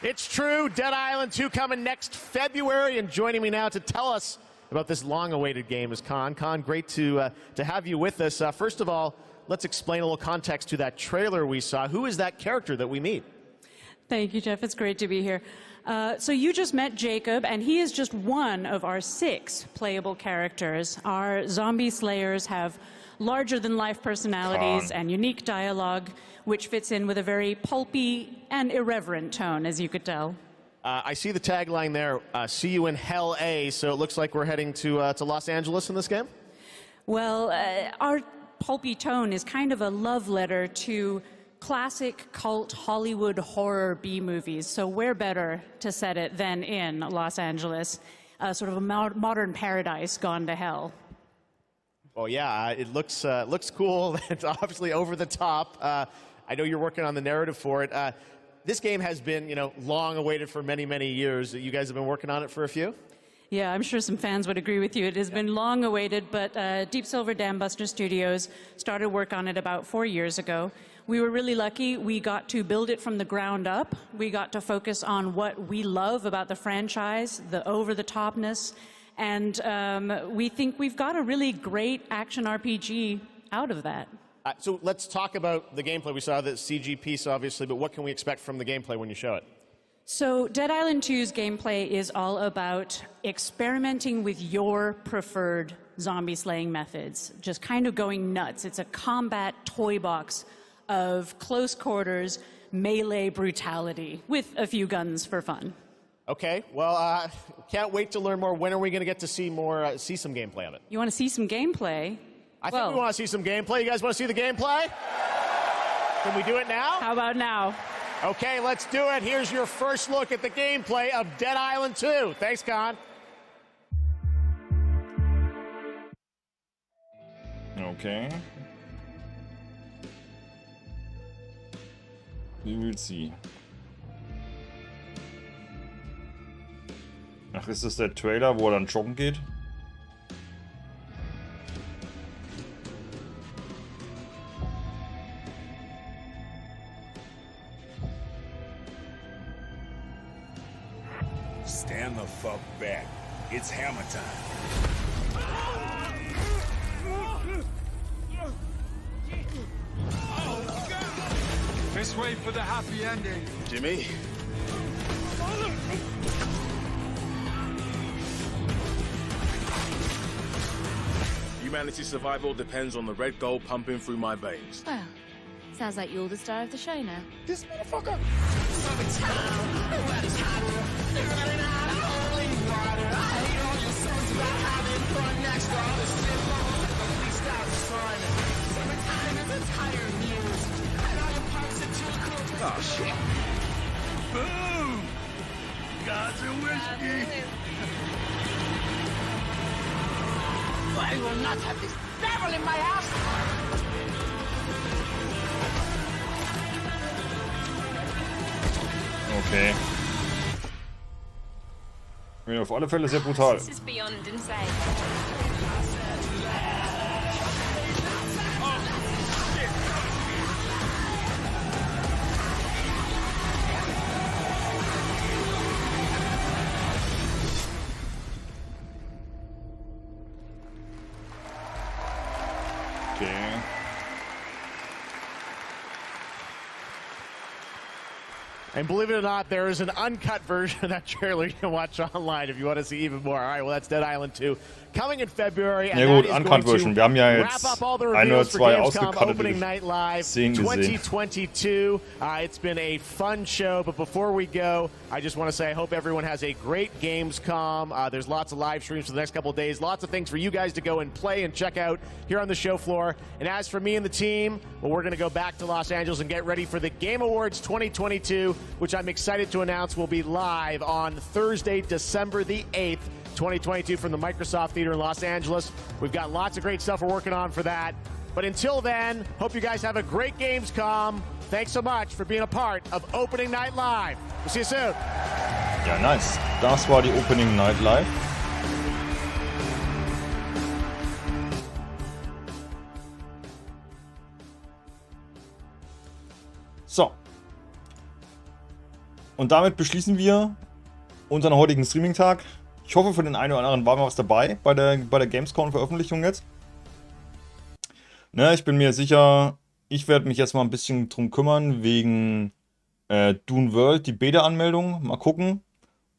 It's true, Dead Island 2 coming next February, and joining me now to tell us about this long-awaited game is Khan. Khan, great to have you with us. First of all, let's explain a little context to that trailer we saw. Who is that character that we meet? Thank you, Jeff. It's great to be here. So you just met Jacob, and he is just one of our 6 playable characters. Our zombie slayers have larger-than-life personalities and unique dialogue, which fits in with a very pulpy and irreverent tone, as you could tell. I see the tagline there, see you in Hell A, so it looks like we're heading to Los Angeles in this game? Well, our pulpy tone is kind of a love letter to classic cult Hollywood horror B-movies, so where better to set it than in Los Angeles, sort of a modern paradise gone to hell. Oh yeah, it looks cool. It's obviously over the top. I know you're working on the narrative for it. This game has been, long awaited for many, many years. You guys have been working on it for a few? Yeah, I'm sure some fans would agree with you. It has been long awaited, but Deep Silver Dambuster Studios started work on it about 4 years ago. We were really lucky. We got to build it from the ground up. We got to focus on what we love about the franchise, the over-the-topness, and we think we've got a really great action RPG out of that. So let's talk about the gameplay. We saw the CG piece, obviously, but what can we expect from the gameplay when you show it? So Dead Island 2's gameplay is all about experimenting with your preferred zombie slaying methods, just kind of going nuts. It's a combat toy box of close quarters, melee brutality with a few guns for fun. Okay, well, can't wait to learn more. When are we going to get to see more, see some gameplay of it? You want to see some gameplay? I think we want to see some gameplay. You guys want to see the gameplay? Can we do it now? How about now? Okay, let's do it. Here's your first look at the gameplay of Dead Island 2. Thanks, Con. Okay. We will see. Ach, ist das der Trailer, wo er dann joggen geht? Stand the fuck back. It's hammer time. This way for the happy ending. Jimmy? Humanity's survival depends on the red gold pumping through my veins. Well, sounds like you're the star of the show now. This motherfucker! Oh, shit. Boom! God's a whiskey! I will not have this devil in my house! Okay. Ja, auf alle Fälle sehr brutal. This is beyond insane. Okay. And believe it or not, there is an uncut version of that trailer you can watch online if you want to see even more. All right, well, that's Dead Island 2 coming in February. And Ja gut, that is Uncut going Version. to Wir haben ja wrap jetzt up all the ein oder reveals for zwei Gamescom ausgekattete Opening Night Live Szenen gesehen. 2022. It's been a fun show, but before we go, I just want to say I hope everyone has a great Gamescom. There's lots of live streams for the next couple of days, lots of things for you guys to go and play and check out here on the show floor. And as for me and the team, well, we're going to go back to Los Angeles and get ready for the Game Awards 2022, which I'm excited to announce will be live on Thursday, December the 8th, 2022 from the Microsoft Theater in Los Angeles. We've got lots of great stuff we're working on for that. But until then, hope you guys have a great Gamescom. Thanks so much for being a part of Opening Night Live. We'll see you soon. Ja, nice. Das war die Opening Night Live. So. Und damit beschließen wir unseren heutigen Streaming-Tag. Ich hoffe, für den einen oder anderen war mal was dabei bei der Gamescom-Veröffentlichung jetzt. Ne, ich bin mir sicher, ich werde mich jetzt mal ein bisschen drum kümmern wegen Dune World, die Beta-Anmeldung. Mal gucken.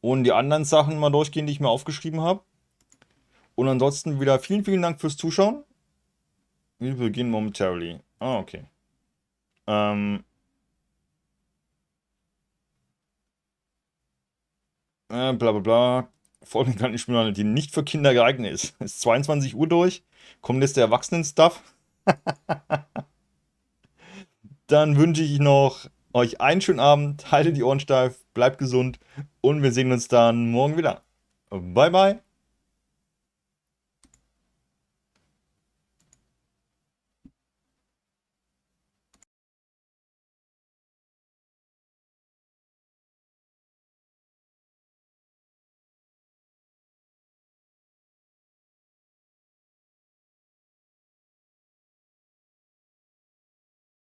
Und die anderen Sachen mal durchgehen, die ich mir aufgeschrieben habe. Und ansonsten wieder vielen, vielen Dank fürs Zuschauen. Wir beginnen momentarily. Ah, okay. Bla bla bla. Folgen kann ich spielen, die nicht für Kinder geeignet ist. Ist 22 Uhr durch. Kommt jetzt der Erwachsenen-Stuff. Dann wünsche ich noch euch einen schönen Abend. Haltet die Ohren steif, bleibt gesund und wir sehen uns dann morgen wieder. Bye bye.